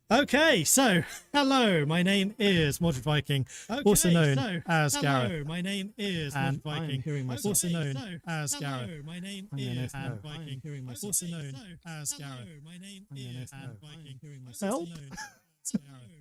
Okay, so hello, my name is Mordred Viking, also known as Gareth. My name is And Mordred Viking, I'm hearing myself. also known as Gareth. My name I'm is gonna Mordred know. Viking, Hearing myself. also known as Gareth. My name I'm is gonna Mordred know. Viking, Hearing also myself. known as Gareth.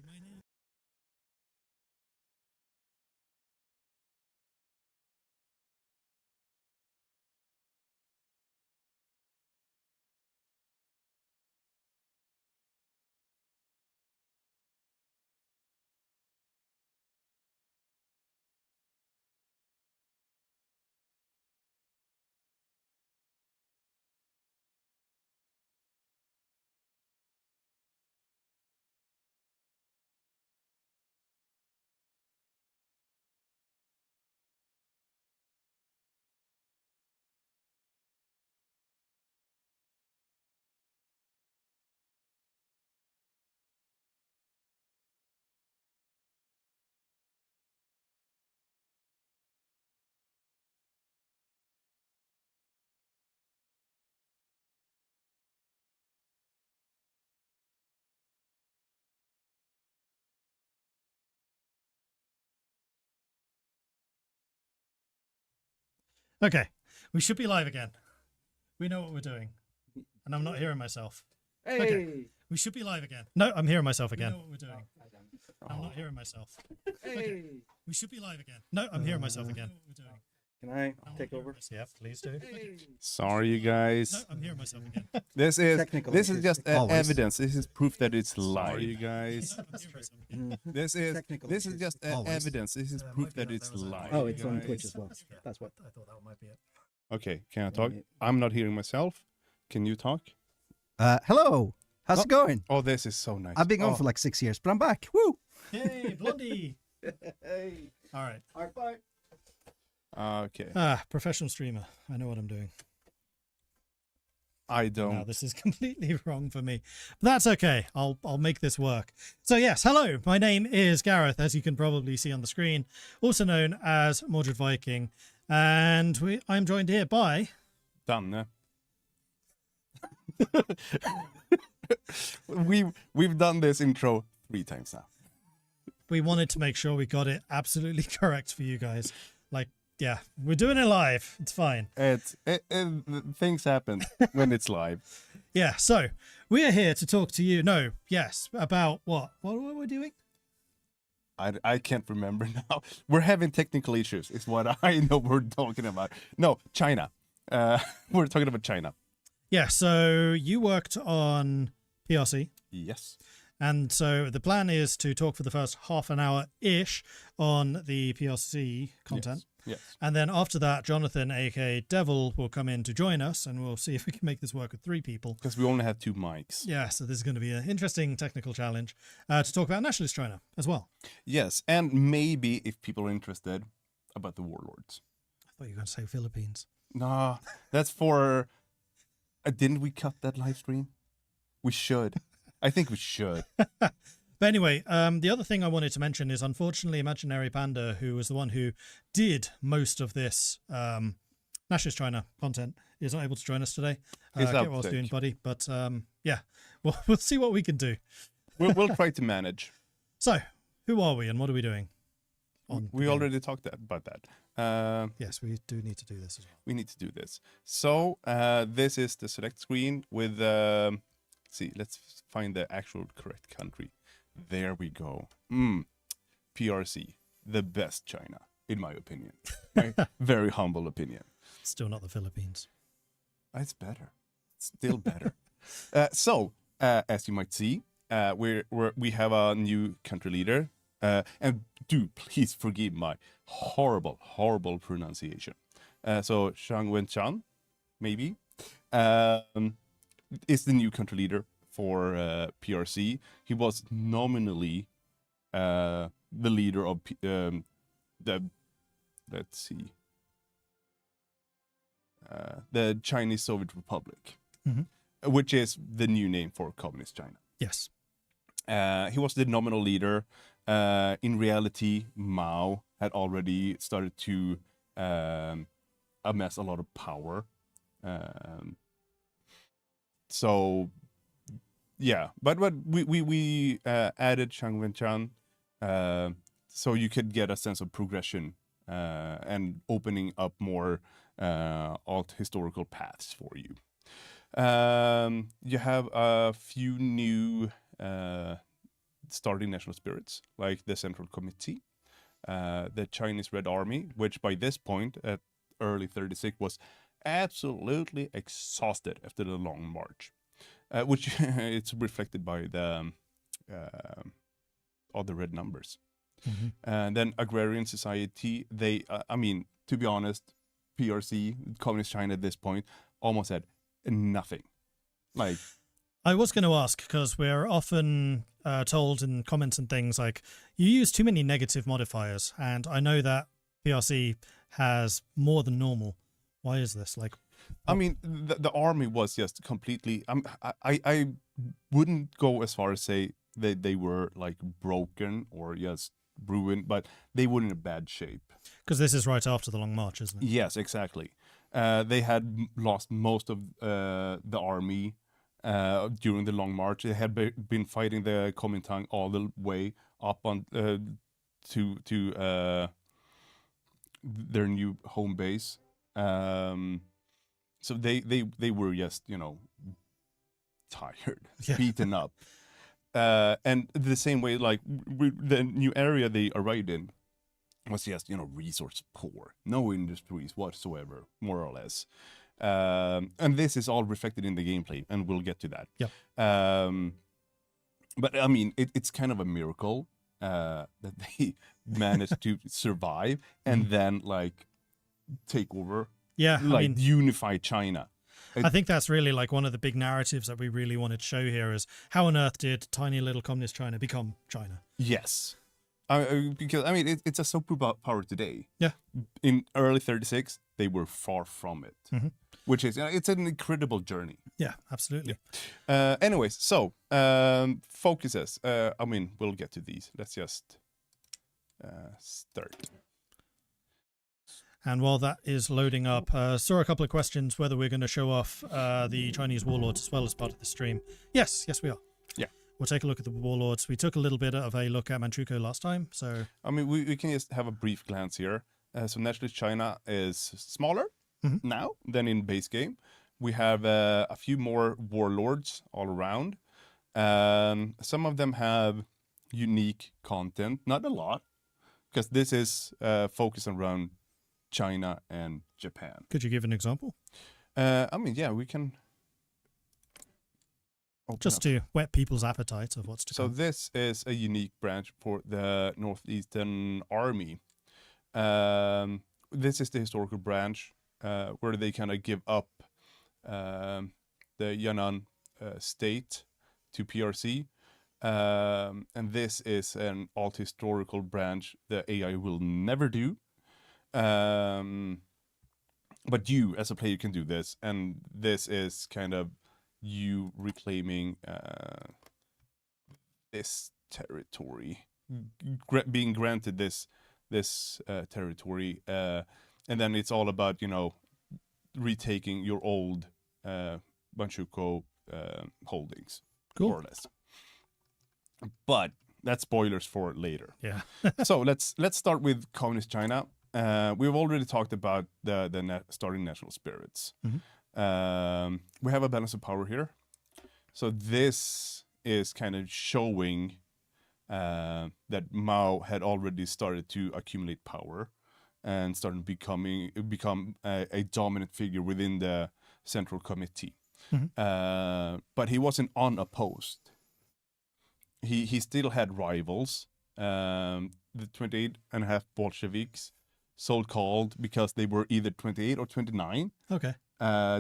Okay, we should be live again. We know what we're doing, and I'm not hearing myself. Hey! Okay, we should be live again. No, I'm hearing myself again. We know what we're doing. Oh. I'm not hearing myself. Hey! We should be live again. No, I'm hearing myself again. Can I take over? Yeah, please do. Hey! Sorry, you No, guys. I'm hearing myself again. This is Technical this is issues. just Always. evidence. This is proof that it's live. Sorry, you guys. No, I'm hearing myself again. Technical This is issues. just Always. evidence. This is proof that it's live. Oh, it's on guys. Twitch as well. That's what. I thought that might be it. Okay, can I talk? I'm not hearing myself. Can you talk? Hello. How's it going? Oh, this is so nice. I've been gone Oh, for like 6 years, but I'm back. Woo! Hey, Blondie! Hey! All right. Hard fight. Okay, Professional streamer. I know what I'm doing. I Now don't. this is completely wrong for me, but that's okay. I'll make this work. So yes, hello. My name is Gareth, as you can probably see on the screen, also known as Mordred Viking, and I'm joined here by. Danne. We've done this intro 3 times now. We wanted to make sure we got it absolutely correct for you guys. Like, yeah, we're doing it live. It's fine. Things happen when it's live. Yeah. So we are here to talk to you. No, yes, about what? What were we doing? I can't remember now. We're having technical issues, is what I know we're talking about. No, China. We're talking about China. Yeah. So you worked on PRC. Yes. And so the plan is to talk for the first half an hour ish on the PRC content. Yes. And then after that, Jonathan, aka Devil, will come in to join us, and we'll see if we can make this work with 3 people. Because we only have 2 mics. Yeah, so this is going to be an interesting technical challenge to talk about Nationalist China as well. Yes, and maybe if people are interested about the warlords. I thought you were going to say Philippines. Nah, that's for. Didn't we cut that live stream? We should. I think we should. But anyway, the other thing I wanted to mention is, unfortunately, Imaginary Panda, who was the one who did most of this Nationalist China content, is not able to join us today. He's Get out what I was sick. doing, buddy. But yeah, we'll see what we can do. We'll try to manage. So, who are we and what are we doing? We already talked about that. Yes, we do need to do this as well. We need to do this. So this is the select screen with. See, let's find the actual correct country. There we go. PRC, the best China, in my opinion. My very humble opinion. Still not the Philippines. It's better. It's still better. So, as you might see, we have a new country leader. And do please forgive my horrible pronunciation. So Zhang Wenchan, maybe, is the new country leader for PRC. He was nominally the leader of the Chinese Soviet Republic, which is the new name for Communist China. Yes. He was the nominal leader. In reality, Mao had already started to amass a lot of power. So Yeah, but we added Changwenchan, so you could get a sense of progression and opening up more alt historical paths for you. You have a few new starting national spirits, like the Central Committee, the Chinese Red Army, which by this point at early 36 was absolutely exhausted after the long march, which it's reflected by the all the red numbers. And then Agrarian Society, they, I mean, to be honest, PRC, Communist China at this point, almost had nothing. Like, I was going to ask, because we're often told in comments and things like, you use too many negative modifiers, and I know that PRC has more than normal. Why is this? Like, I mean, the army was just completely. I wouldn't go as far as say that they were like broken or just ruined, but they were in a bad shape. because this is right after the Long March, isn't it? Yes, exactly. They had lost most of the army during the Long March. They had been fighting the Kuomintang all the way up on to their new home base. So they were just, you know, tired, Yeah. beaten up. And the same way, like the new area they arrived in was just, you know, resource poor, no industries whatsoever, more or less. And this is all reflected in the gameplay, and we'll get to that. Yep. But I mean, it's kind of a miracle that they managed to survive and then like take over, Yeah, like I mean, unify China. I think that's really like one of the big narratives that we really wanted to show here is how on earth did tiny little communist China become China? Yes. Because I mean, it's a superpower today. Yeah. In early 36, they were far from it, Mhm. which is, it's an incredible journey. Yeah, absolutely. Anyways, so focuses. I mean, we'll get to these. Let's just start. And while that is loading up, saw a couple of questions whether we're going to show off the Chinese warlords as well as part of the stream. Yes, we are. Yeah. We'll take a look at the warlords. We took a little bit of a look at Manchukuo last time, so... I mean, we can just have a brief glance here. So Nationalist China is smaller now than in base game. We have a few more warlords all around. Some of them have unique content, not a lot, because this is focused around China and Japan. Could you give an example? I mean, yeah, we can open Just up. to whet people's appetite of what's to So come. this is a unique branch for the Northeastern Army. This is the historical branch where they kind of give up the Yan'an state to PRC. And this is an alt historical branch the AI will never do. But you, as a player, can do this, and this is kind of you reclaiming this territory, being granted this territory, and then it's all about, you know, retaking your old Manchukuo holdings, Cool. more or less. But that's spoilers for later. Yeah. So let's start with Communist China. We've already talked about the starting national spirits. We have a balance of power here. So this is kind of showing that Mao had already started to accumulate power and started become a dominant figure within the Central Committee. But he wasn't unopposed. He still had rivals. The 28.5 Bolsheviks, so-called, because they were either 28 or 29, Okay.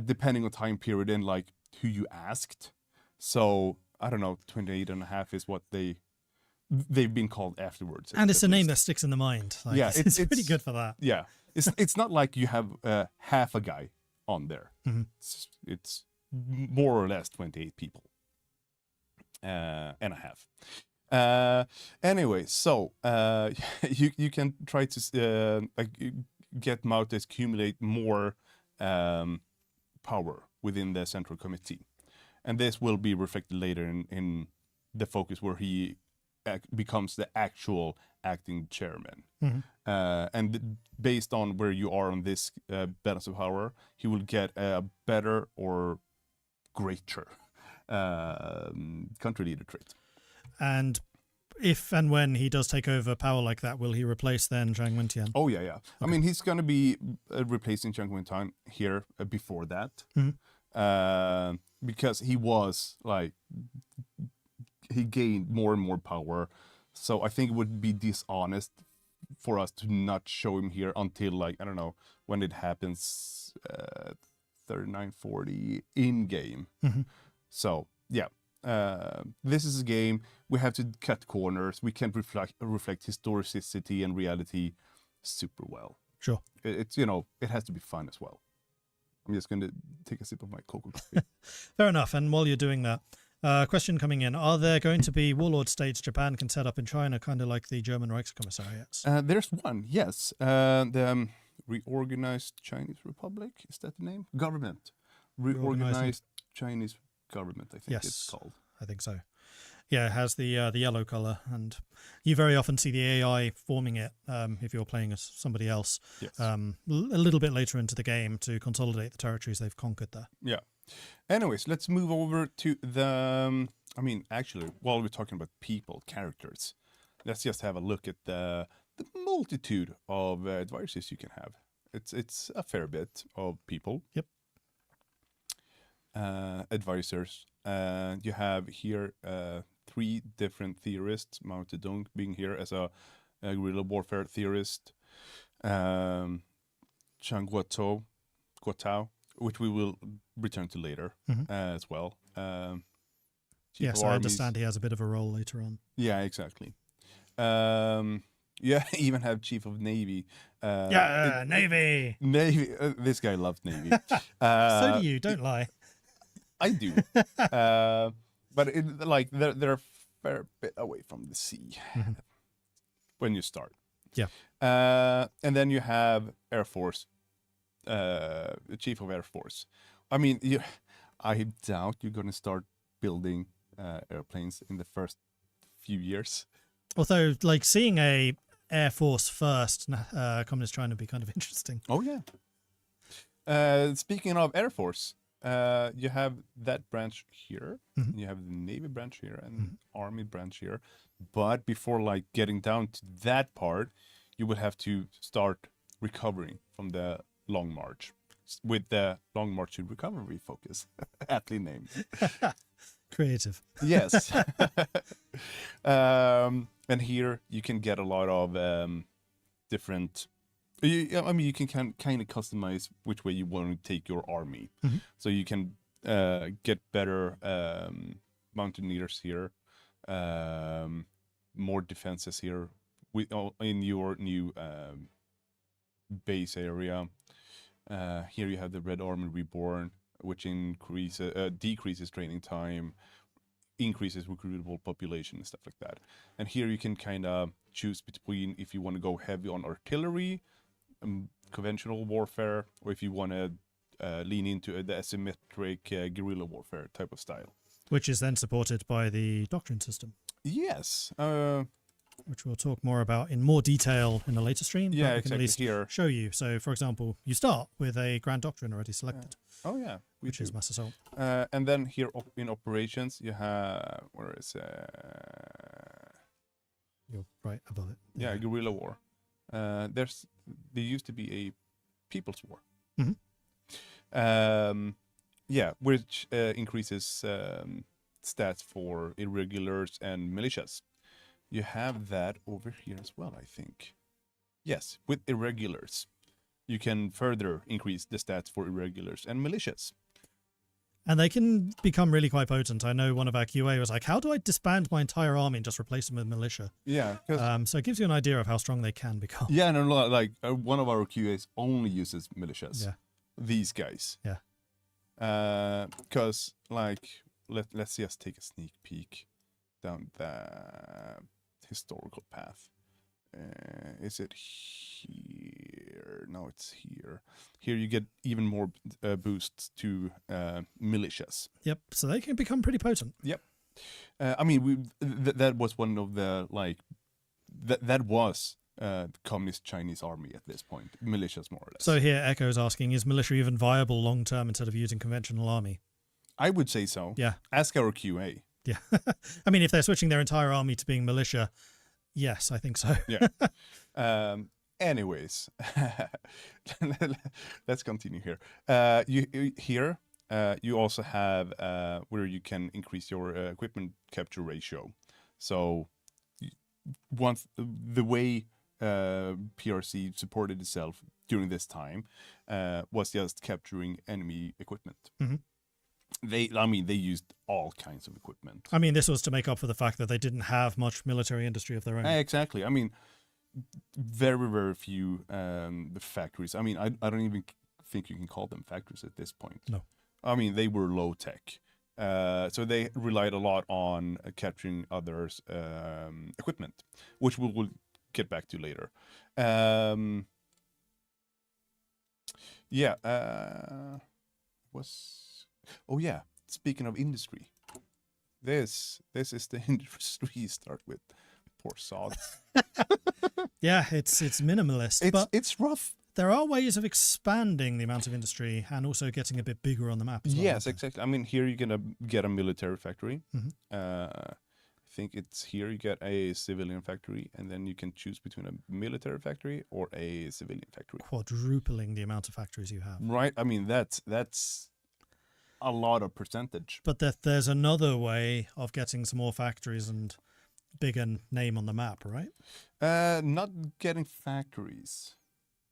depending on time period and like who you asked. So I don't know, 28.5 is what they've been called afterwards. And it's at a name least. that sticks in the mind. Like, Yeah, it's pretty it's- good for that. Yeah, it's not like you have half a guy on there. It's more or less 28 people and a half. Anyway, so you can try to get Mao to accumulate more power within the Central Committee, and this will be reflected later in the focus where he becomes the actual acting chairman. And based on where you are on this balance of power, he will get a better or greater country leader trait. And if and when he does take over power like that, will he replace then Zhang Wentian? Oh yeah. Okay. I mean, he's going to be replacing Zhang Wentan here before that, because he was like, he gained more and more power. So I think it would be dishonest for us to not show him here until, like, I don't know when it happens, 3940 in game. So yeah. This is a game. We have to cut corners. We can reflect historicity and reality super well. Sure. It's, you know, it has to be fun as well. I'm just going to take a sip of my cocoa coffee. Fair enough. And while you're doing that, question coming in: are there going to be warlord states Japan can set up in China, kind of like the German Reichskommissariats? There's one, yes. The Reorganized Chinese Republic, is that the name? Government. Reorganized Chinese Government, I think it's called. I think so. Yeah, it has the yellow color, and you very often see the AI forming it if you're playing as somebody else. Yes. A little bit later into the game to consolidate the territories they've conquered there. Yeah. Anyways, let's move over to the. I mean, actually, while we're talking about people, characters, let's just have a look at the multitude of advisors you can have. It's a fair bit of people. Yep. Advisors. You have here 3 different theorists, Mao Zedong being here as a guerrilla warfare theorist, Chang Guotao, which we will return to later as well. Yes, I understand he has a bit of a role later on. Yeah, exactly. Yeah, even have Chief of Navy. Navy! Navy. This guy loves Navy. So do you, don't lie. I do. But like they're a fair bit away from the sea when you start. Yeah. And then you have Air Force, Chief of Air Force. I mean, I doubt you're going to start building airplanes in the first few years. Although, like, seeing a Air Force first Communist China would be kind of interesting. Oh, yeah. Speaking of Air Force, you have that branch here, you have the Navy branch here, and Army branch here. But before, like, getting down to that part, you would have to start recovering from the Long March with the Long March to Recovery focus, aptly named. Creative. Yes. And here you can get a lot of different. I mean, you can kind of customize which way you want to take your army. So you can get better mountaineers here, more defenses here in your new base area. Here you have the Red Army Reborn, which decreases training time, increases recruitable population and stuff like that. And here you can kind of choose between if you want to go heavy on artillery, conventional warfare, or if you want to lean into the asymmetric guerrilla warfare type of style. Which is then supported by the doctrine system. Yes. Which we'll talk more about in more detail in a later stream. Yeah, but we can exactly. at least Here. show you. So, for example, you start with a Grand Doctrine already selected, Oh, yeah. which is Mass Assault. And then here in operations, you have, where is You're right above it. yeah, guerrilla war. There used to be a people's war. Yeah, which increases stats for irregulars and militias. You have that over here as well, I think. Yes, with irregulars, you can further increase the stats for irregulars and militias. And they can become really quite potent. I know one of our QA was like, how do I disband my entire army and just replace them with militia? Yeah. So it gives you an idea of how strong they can become. Yeah, no, like one of our QAs only uses militias. Yeah. These guys. Yeah. Because like let's just take a sneak peek down the historical path. Is it here? where? No, it's here. Here you get even more boosts to militias. Yep. So they can become pretty potent. Yep. I mean, that was one of the that was the Communist Chinese army at this point, militias more or less. So here, Echo's asking, is militia even viable long term instead of using conventional army? I would say so. Yeah. Ask our QA. Yeah. I mean, if they're switching their entire army to being militia, yes, I think so. Yeah. Anyways, let's continue here. You also have where you can increase your equipment capture ratio. So once the way PRC supported itself during this time was just capturing enemy equipment. Mhm. They used all kinds of equipment. I mean, this was to make up for the fact that they didn't have much military industry of their own. Exactly. I mean, very, very few the factories. I mean, I don't even think you can call them factories at this point. No. I mean, they were low tech. So they relied a lot on capturing others' equipment, which we will get back to later. Oh yeah, speaking of industry, this is the industry you start with. Poor sods. Yeah, it's minimalist, but It's rough. there are ways of expanding the amount of industry and also getting a bit bigger on the map as well. Yes, exactly. I mean, here you're gonna get a military factory. Mhm. I think it's here you get a civilian factory, and then you can choose between a military factory or a civilian factory. Quadrupling the amount of factories you have. Right. I mean, that's a lot of percentage. But there's another way of getting some more factories and bigger name on the map, right? Not getting factories.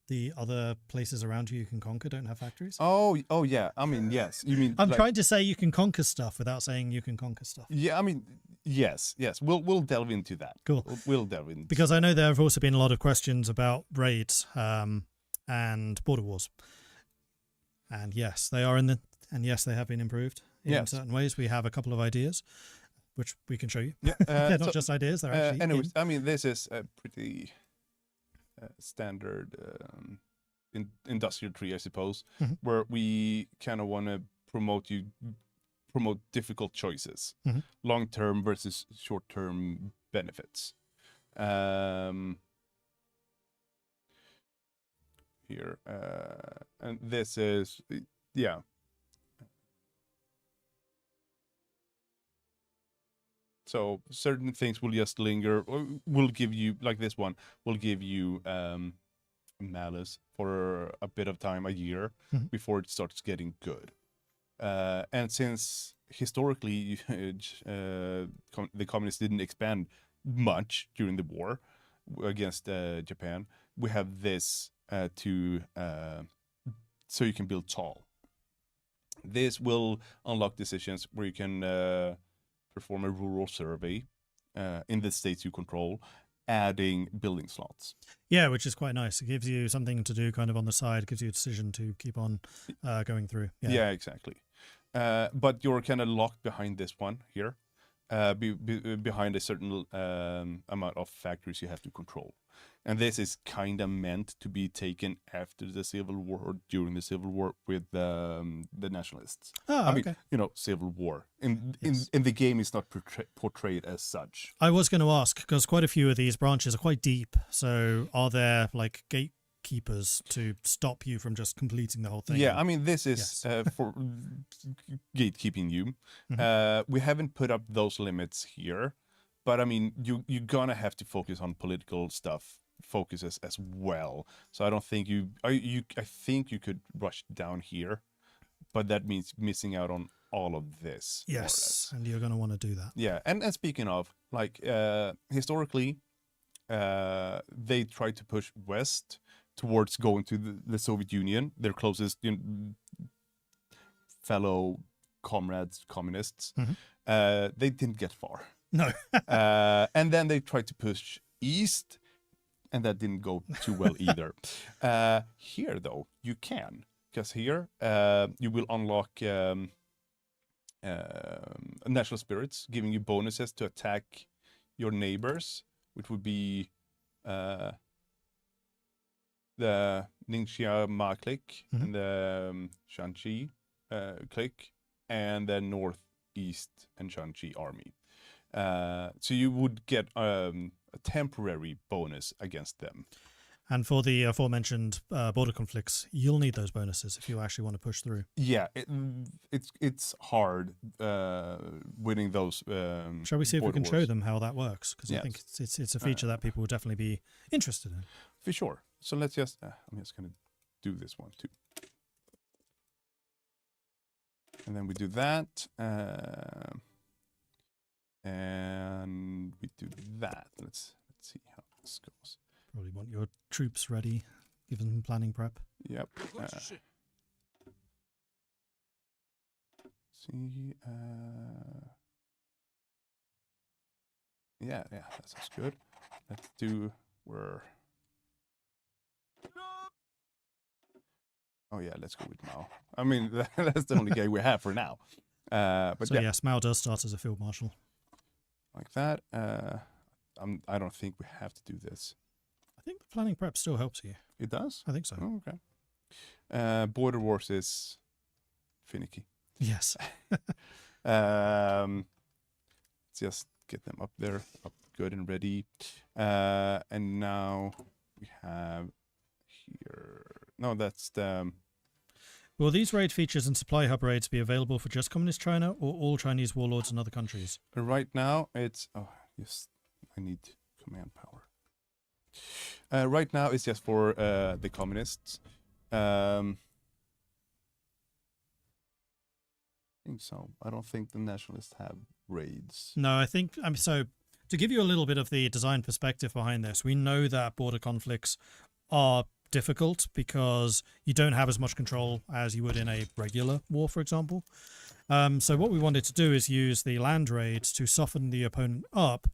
The other places around you can conquer don't have factories. Oh yeah. I mean, yes. You mean I'm like- trying to say you can conquer stuff without saying you can conquer stuff. Yeah, I mean, yes. We'll delve into that. Cool. We'll delve into Because I know there have also been a lot of questions about raids and border wars. And yes, they are yes, they have been improved in Yes. certain ways. We have a couple of ideas, which we can show you. Yeah. They're not so- just ideas; they're actually. anyways, I mean, this is a pretty standard industrial tree, I suppose, Mhm. where we kind of want to promote difficult choices, Mhm. long-term versus short-term benefits. Here, and this is, yeah. So certain things will just linger, or will give you, like this one, will give you malice for a bit of time, a year, Mhm. before it starts getting good. And since historically the communists didn't expand much during the war against Japan, we have this so you can build tall. This will unlock decisions where you can perform a rural survey in the states you control, adding building slots. Yeah, which is quite nice. It gives you something to do kind of on the side. It gives you a decision to keep on going through. Yeah, exactly. But you're kind of locked behind this one here, behind a certain amount of factories you have to control. And this is kind of meant to be taken after the Civil War or during the Civil War with the Nationalists. Oh, I mean, okay. Civil War. In Yes. the game, it's not portrayed as such. I was going to ask, because quite a few of these branches are quite deep. So are there like gatekeepers to stop you from just completing the whole thing? Yeah, I mean, this is Yes. for gatekeeping you. We haven't put up those limits here, but I mean, you're gonna have to focus on political stuff, focuses as well. So I don't think I think you could rush down here, but that means missing out on all of this. more or less. Yes, and you're going to want to do that. Yeah, and speaking of, like, historically, they tried to push west towards going to the Soviet Union, their closest fellow comrades, communists. Mhm. They didn't get far. No. And then they tried to push east, and that didn't go too well either. Here, though, you can, because here you will unlock national spirits, giving you bonuses to attack your neighbors, which would be the Ningxia Ma clique Mhm. and the Shanxi clique, and the northeast and Shanxi army. So you would get a temporary bonus against them. And for the aforementioned border conflicts, you'll need those bonuses if you actually want to push through. Yeah, it's hard winning those. Shall we see if we border can show wars. them how that works? Because I think it's a feature that people will definitely be interested in. For sure. So let's just. I'm just gonna do this one too, and then we do that, and we do that. Let's see how this goes. Probably want your troops ready, given them planning prep. Yep. See. Yeah, that sounds good. Let's do where. Oh yeah, let's go with Mao. I mean, that's the only guy we have for now. But So yeah, yes, Mao does start as a field marshal. like that. I don't think we have to do this. I think the planning prep still helps you. It does. I think so. Oh, okay. Border wars is finicky. Yes. Let's just get them up there, up good and ready. And now we have here. No, that's the. Will these raid features and supply hub raids be available for just Communist China or all Chinese warlords in other countries? Right now, it's. Oh, yes. I need command power. Right now, it's just for the communists. I think so. I don't think the nationalists have raids. No, I think so. To give you a little bit of the design perspective behind this, we know that border conflicts are difficult because you don't have as much control as you would in a regular war, for example. So what we wanted to do is use the land raids to soften the opponent up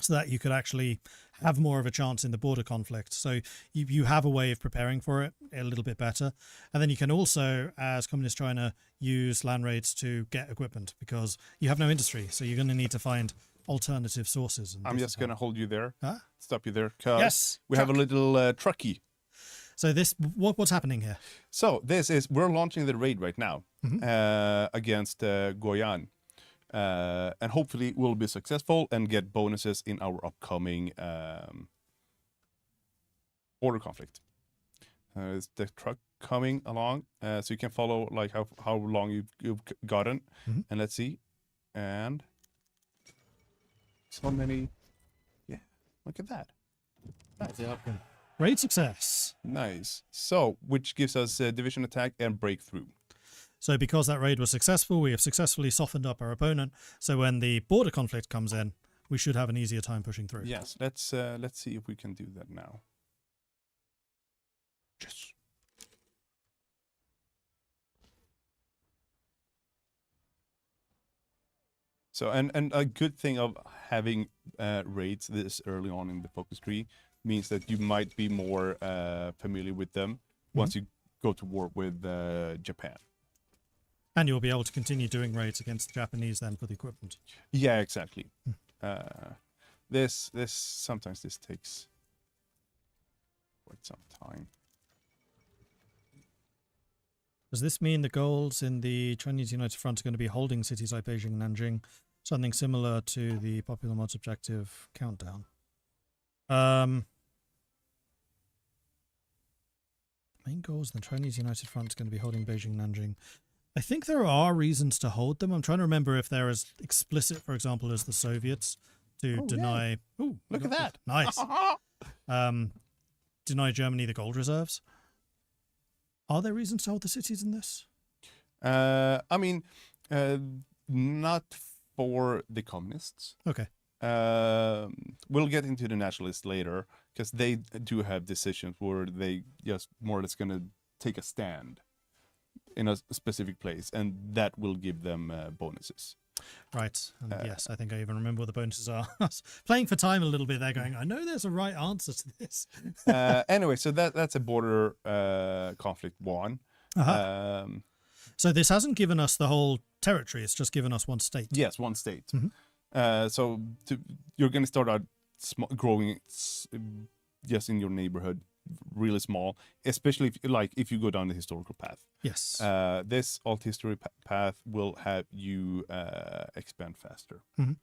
so that you could actually have more of a chance in the border conflict. So you have a way of preparing for it a little bit better. And then you can also, as Communist China, use land raids to get equipment because you have no industry. So you're going to need to find alternative sources. And I'm just going to hold you there. Huh? Stop you there. 'Cause Yes, we have a little truckie. So what's happening here? So we're launching the raid right now against Goyan. And hopefully we'll be successful and get bonuses in our upcoming border conflict. Is the truck coming along? So you can follow like how long you've gotten. And let's see. And so many. Yeah, look at that. Nice. Raid success. Nice. So, which gives us division attack and breakthrough. So because that raid was successful, we have successfully softened up our opponent. So when the border conflict comes in, we should have an easier time pushing through. Yes, let's see if we can do that now. Yes. So and a good thing of having raids this early on in the focus tree means that you might be more familiar with them once you go to war with Japan. And you'll be able to continue doing raids against the Japanese then for the equipment. Yeah, exactly. This sometimes this takes quite some time. Does this mean the goals in the Chinese United Front are going to be holding cities like Beijing and Nanjing? Something similar to the Popular Mods objective countdown. Main goals in the Chinese United Front is going to be holding Beijing and Nanjing. I think there are reasons to hold them. I'm trying to remember if they're as explicit, for example, as the Soviets to deny. Yeah. Oh, Look at that! Nice. Deny Germany the gold reserves. Are there reasons to hold the cities in this? I mean, not for the communists. Okay. We'll get into the nationalists later because they do have decisions where they just more or less going to take a stand in a specific place, and that will give them bonuses. Right. And yes, I think I even remember what the bonuses are. I was playing for time a little bit there going, I know there's a right answer to this. Anyway, so that's a border conflict one. So this hasn't given us the whole territory. It's just given us one state. Yes, one state. So you're going to start out growing just in your neighborhood really small, especially if you go down the historical path. Yes. This alt history path will have you expand faster. Mhm.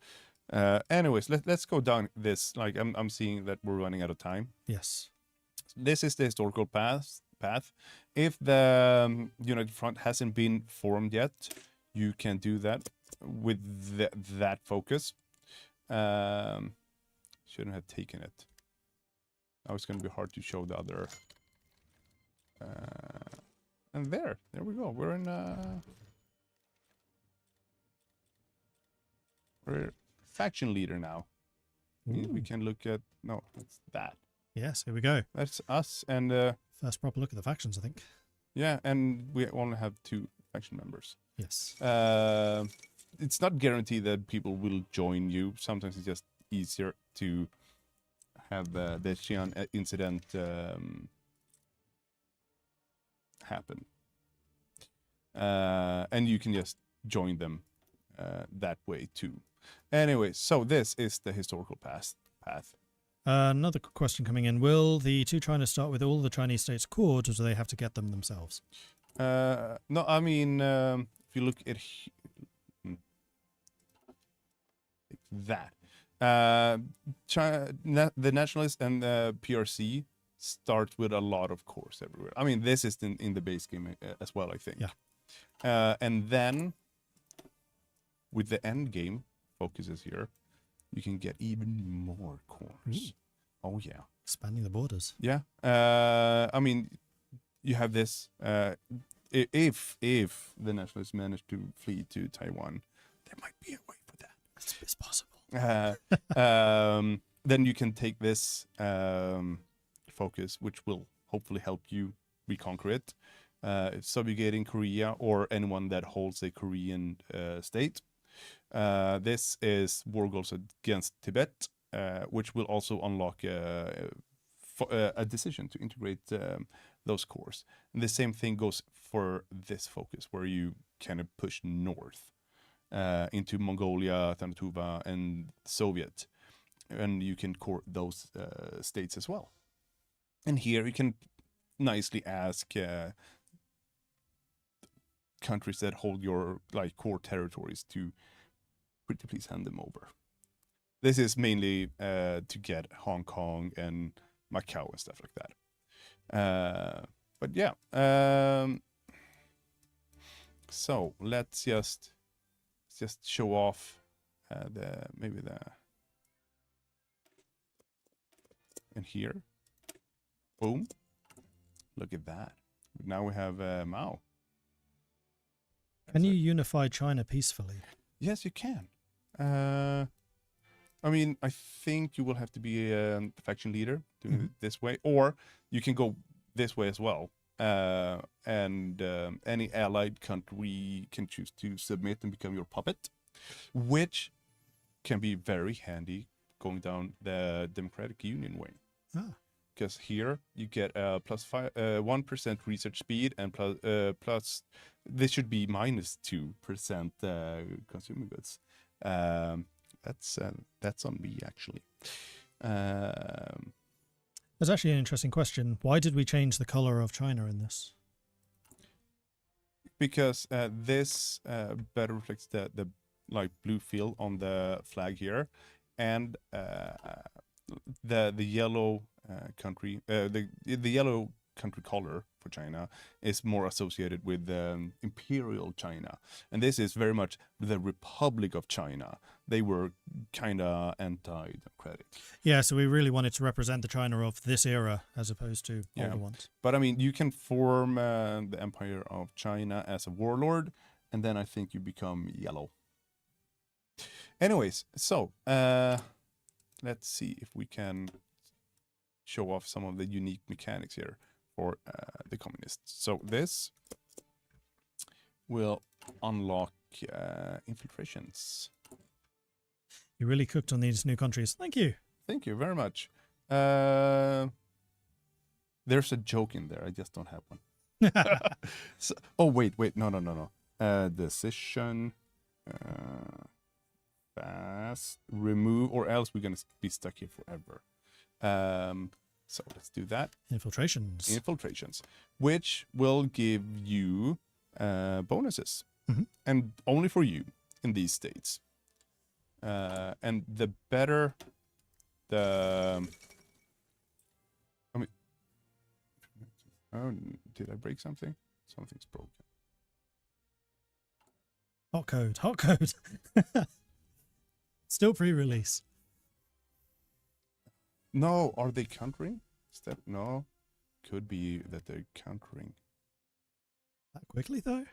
Anyways, let's go down this. Like I'm seeing that we're running out of time. Yes. This is the historical path. If the United Front hasn't been formed yet, you can do that with that focus. Shouldn't have taken it. Now it's going to be hard to show the other. And there we go. We're in. We're faction leader now. We can look at it's that. Yes, here we go. That's us, and First proper look at the factions, I think. yeah, and we only have 2 faction members. Yes. It's not guaranteed that people will join you. Sometimes it's just easier to have the Xi'an incident happen, and you can just join them that way too. Anyway, so this is the historical path. Another question coming in. Will the 2 China start with all the Chinese states' court, or do they have to get them themselves? No, I mean, if you look at that, the Nationalist and the PRC start with a lot of cores everywhere. I mean, this is in the base game as well, I think. Yeah. And then with the end game focuses here, you can get even more cores. Oh yeah, Expanding the borders. yeah. I mean, you have this. If the Nationalists manage to flee to Taiwan, there might be a way for that. It's possible. Then you can take this focus, which will hopefully help you reconquer it, subjugating Korea or anyone that holds a Korean state. This is war goals against Tibet, which will also unlock a decision to integrate those cores. And the same thing goes for this focus, where you kind of push north into Mongolia, Tanatuva, and Soviet, and you can core those states as well. And here you can nicely ask countries that hold your core territories to pretty please hand them over. This is mainly to get Hong Kong and Macau and stuff like that. But yeah, so let's just show off and here, boom, look at that. Now we have Mao. Can you unify China peacefully? Yes, you can. I mean, I think you will have to be a faction leader doing it this way, or you can go this way as well. And any allied country can choose to submit and become your puppet, which can be very handy going down the Democratic Union way. Because here you get plus 1% research speed and plus this should be minus 2% consumer goods. That's on me actually. There's actually an interesting question. Why did we change the color of China in this? Because this better reflects the blue field on the flag here, and the yellow country the yellow country color for China is more associated with Imperial China, and this is very much the Republic of China. They were kind of anti-democratic. Yeah, so we really wanted to represent the China of this era as opposed to older ones. But I mean, you can form the Empire of China as a warlord, and then I think you become yellow. Anyways, so let's see if we can show off some of the unique mechanics here for the communists. So this will unlock infiltrations. You really cooked on these new countries. Thank you. Thank you very much. There's a joke in there. I just don't have one. So, oh, wait. No. Decision. Fast. Remove, or else we're going to be stuck here forever. So let's do that. Infiltrations. Infiltrations, which will give you bonuses, and only for you in these states. And the better the, I mean, oh, did I break something? Something's broken. Hot code. Hot code. Still pre-release. No, are they countering? No, could be that they're countering. That quickly though.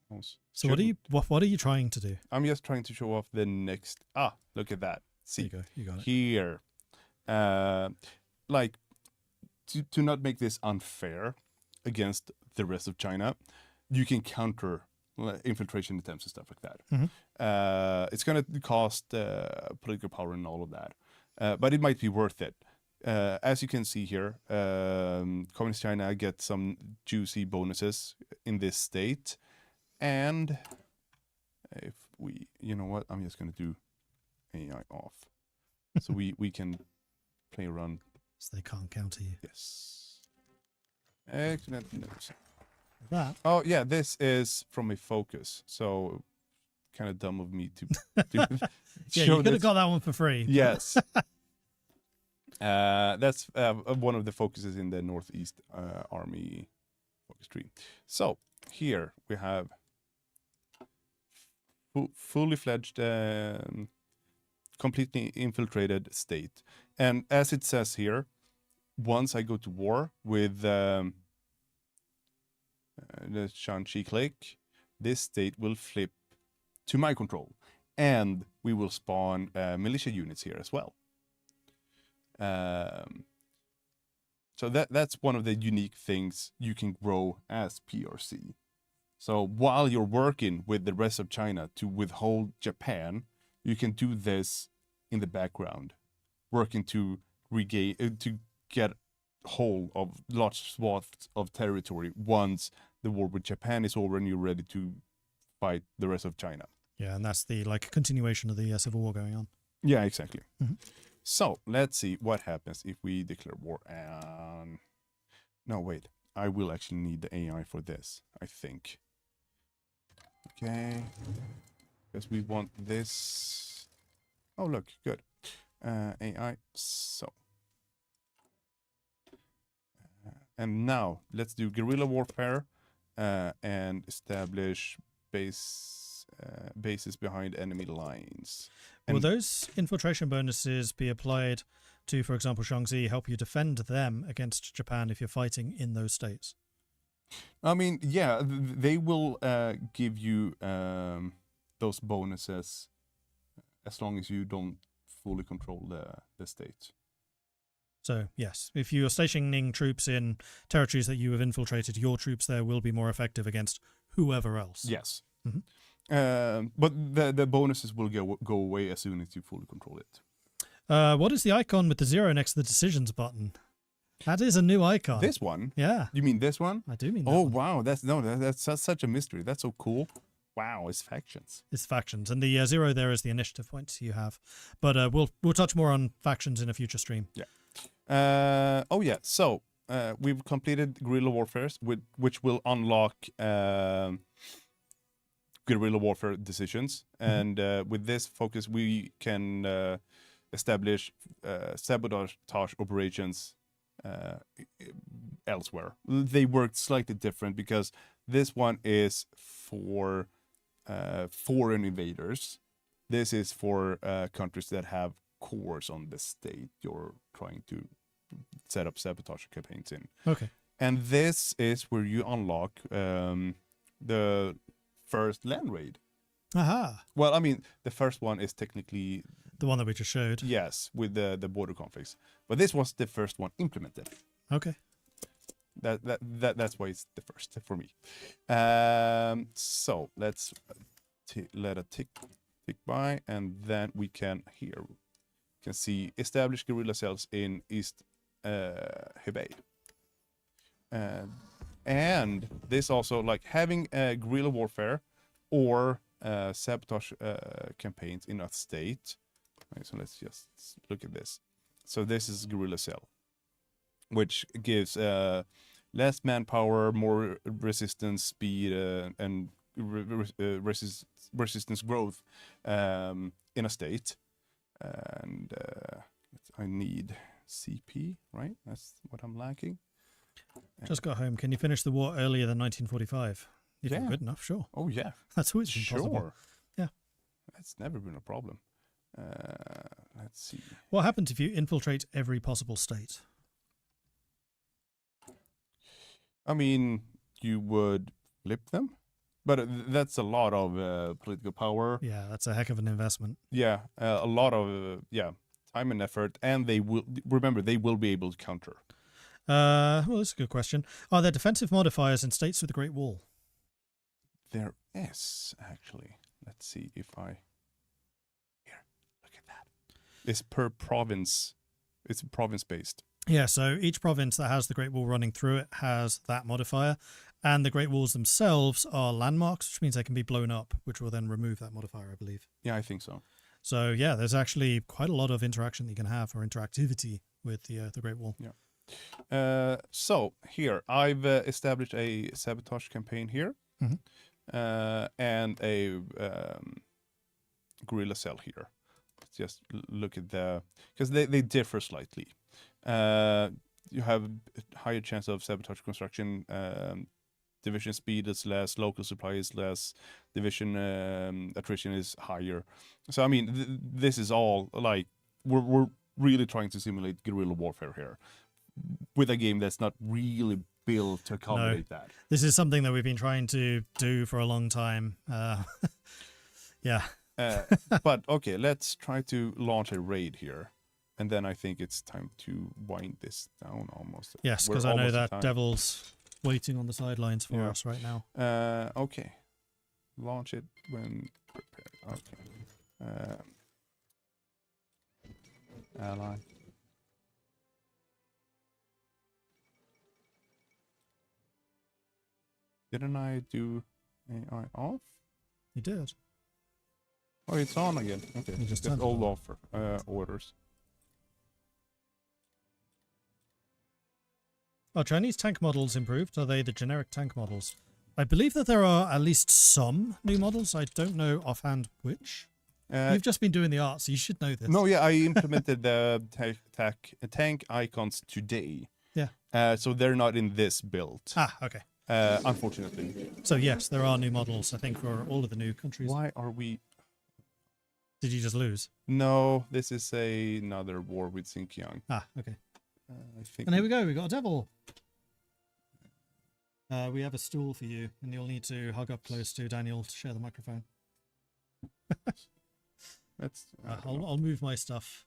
Also, So what are you trying to do? I'm just trying to show off the next. Look at that. See, There you go. You got it. here, like to not make this unfair against the rest of China, you can counter infiltration attempts and stuff like that. It's going to cost political power and all of that, but it might be worth it. As you can see here, Communist China gets some juicy bonuses in this state, and if we, you know what, I'm just going to do AI off, so we can play around. So they can't counter you. Yes. Excellent news. That. Oh yeah, this is from a focus, so kind of dumb of me to do. Yeah, you could have got that one for free. Yes. That's one of the focuses in the Northeast Army focus tree. So here we have fully fledged, completely infiltrated state, and as it says here, once I go to war with the Shanxi clique, this state will flip to my control, and we will spawn militia units here as well. So that's one of the unique things you can grow as PRC. So while you're working with the rest of China to withhold Japan, you can do this in the background, working to regain, to get hold of large swaths of territory once the war with Japan is over and you're ready to fight the rest of China. Yeah, and that's the continuation of the civil war going on. Yeah, exactly. Mhm. So let's see what happens if we declare war. And no, wait, I will actually need the AI for this, I think. Okay, because we want this. Oh, look, good. AI. So. And now let's do guerrilla warfare and establish bases behind enemy lines. Will those infiltration bonuses be applied to, for example, Shaanxi, help you defend them against Japan if you're fighting in those states? I mean, yeah, they will give you those bonuses as long as you don't fully control the state. So, yes, if you're stationing troops in territories that you have infiltrated, your troops there will be more effective against whoever else. Yes. Mhm. But the bonuses will go away as soon as you fully control it. What is the icon with the 0 next to the decisions button? That is a new icon. This one? Yeah. You mean this one? I do mean that. Oh, one. wow. That's such a mystery. That's so cool. Wow, it's factions. It's factions. And the 0 there is the initiative points you have. But we'll touch more on factions in a future stream. Yeah. Oh, yeah. So we've completed guerrilla warfare, which will unlock guerrilla warfare decisions. And with this focus, we can establish sabotage operations elsewhere. They work slightly different because this one is for foreign invaders. This is for countries that have cores on the state you're trying to set up sabotage campaigns in. Okay. And this is where you unlock the first land raid. Aha. Well, I mean, the first one is technically, The one that we just showed. yes, with the border conflicts, but this was the first one implemented. Okay. That's why it's the first for me. So let's let it tick by, and then we can see establish guerrilla cells in East Hebei. And this also, like having guerrilla warfare or sabotage campaigns in a state. Okay, so let's just look at this. So this is guerrilla cell, which gives less manpower, more resistance, speed, and resistance growth in a state. And I need CP, right? That's what I'm lacking. Just got home. Can you finish the war earlier than 1945? If you're Yeah. good enough, sure. Oh yeah, That's always been possible. sure. Yeah. That's never been a problem. Let's see. What happens if you infiltrate every possible state? I mean, you would flip them, but that's a lot of political power. Yeah, that's a heck of an investment. Yeah, a lot of time and effort, and they will remember they will be able to counter. Well, that's a good question. Are there defensive modifiers in states with the Great Wall? There is actually. Let's see if I. Here, look at that. It's per province. It's province based. Yeah, so each province that has the Great Wall running through it has that modifier, and the Great Walls themselves are landmarks, which means they can be blown up, which will then remove that modifier, I believe. Yeah, I think so. So yeah, there's actually quite a lot of interaction that you can have, or interactivity with the Great Wall. Yeah. So here I've established a sabotage campaign here, Mhm. and a guerrilla cell here. Let's just look at because they differ slightly. You have a higher chance of sabotage construction. Division speed is less, local supply is less, division attrition is higher. So I mean, this is all like we're really trying to simulate guerrilla warfare here, with a game that's not really built to accommodate that. This is something that we've been trying to do for a long time. Yeah. But okay, let's try to launch a raid here, and then I think it's time to wind this down almost. Yes, We're because I know almost at that time. Devil's waiting on the sidelines for Yeah. us right now. Okay, launch it when prepared. Okay. Ally. Didn't I do AI off? You did. Oh, it's on again. Okay, You just just turned it old on. offer orders. Are Chinese tank models improved? Are they the generic tank models? I believe that there are at least some new models. I don't know offhand which. You've just been doing the art, so you should know this. No, yeah, I implemented the tank icons today. Yeah. So they're not in this build, Ah, okay. unfortunately. So yes, there are new models, I think, for all of the new countries. Why are we? Did you just lose? No, this is another war with Xinjiang. Ah, okay. I think. And here we go. We got a devil. We have a stool for you, and you'll need to hug up close to Daniel to share the microphone. That's. I'll move my stuff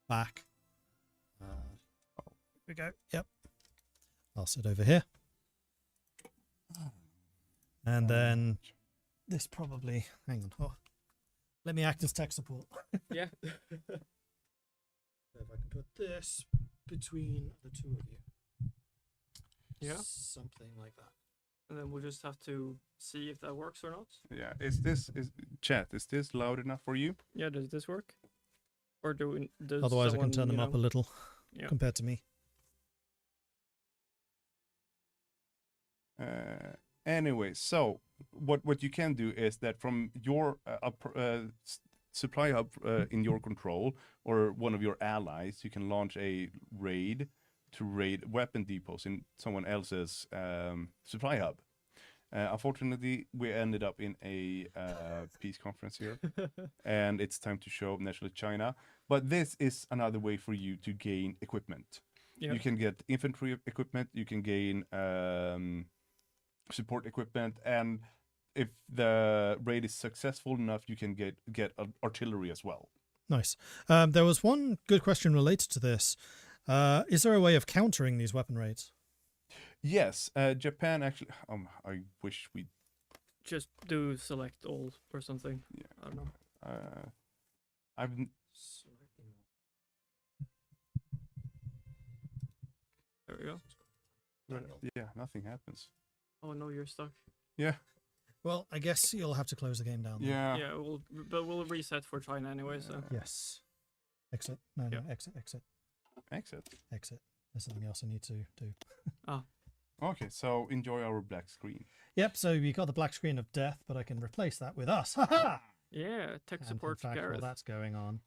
back. Here we go. Yep. I'll sit over here. And then this probably... Hang on. Oh, let me act as tech support. Yeah. If I can put this between the two of you. Yeah. Something like that. And then we'll just have to see if that works or not. Yeah. Chat? Is this loud enough for you? Yeah, does this work? Or does Otherwise I someone, can turn them up a little Yeah. compared to me. Anyway, so what you can do is that from your supply hub in your control or one of your allies, you can launch a raid to raid weapon depots in someone else's supply hub. Unfortunately, we ended up in a peace conference here, and it's time to show Nationalist China. But this is another way for you to gain equipment. Yeah. You can get infantry equipment, you can gain support equipment, and if the raid is successful enough, you can get artillery as well. Nice. There was one good question related to this. Is there a way of countering these weapon raids? Yes, Japan actually. I wish we. Just do select all or something. Yeah. I don't know. I've. There we go. Yeah, nothing happens. Oh no, you're stuck. Yeah. Well, I guess you'll have to close the game down. then. Yeah. Yeah, but we'll reset for China anyway. So Yes. Exit. No, Yeah. exit. Exit. Exit. There's something else I need to do. Okay, so enjoy our black screen. Yep, so we got the black screen of death, but I can replace that with us. Ha ha! Yeah, tech And in support fact, while Gareth. that's going on.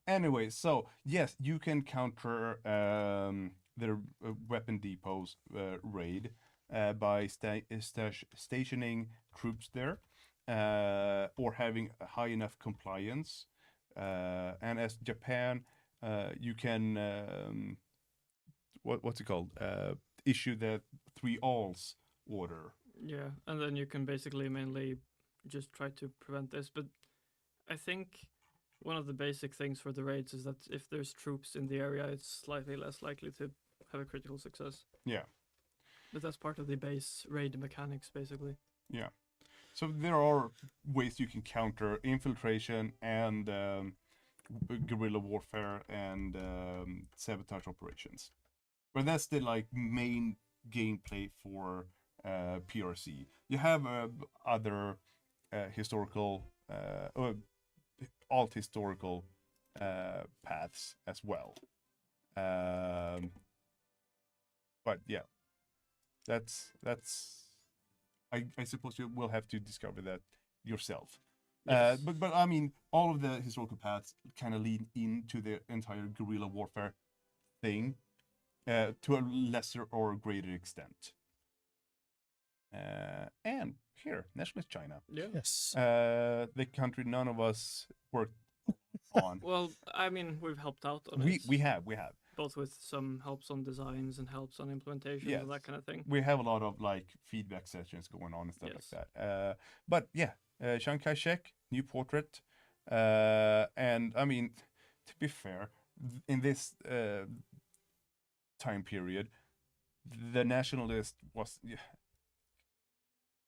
Anyway, so yes, you can counter their weapon depots raid by stationing troops there or having a high enough compliance. And as Japan, you can what's it called? Issue the 3 alls order. Yeah, and then you can basically mainly just try to prevent this. But I think one of the basic things for the raids is that if there's troops in the area, it's slightly less likely to have a critical success. Yeah. But that's part of the base raid mechanics, basically. Yeah. So there are ways you can counter infiltration and guerrilla warfare and sabotage operations. But that's the like main gameplay for PRC. You have other historical alt historical paths as well. But yeah, that's I suppose you will have to discover that yourself. Yes. But I mean, all of the historical paths kind of lead into the entire guerrilla warfare thing to a lesser or greater extent. And here, Nationalist China, Yeah. Yes. the country none of us worked on. Well, I mean, we've helped out on it. we have Both with some helps on designs and helps on implementation and that kind of thing. we have a lot of like feedback sessions going on and stuff Yes. like that. But yeah, Chiang Kai-shek, new portrait, and I mean, to be fair, in this time period, the nationalist was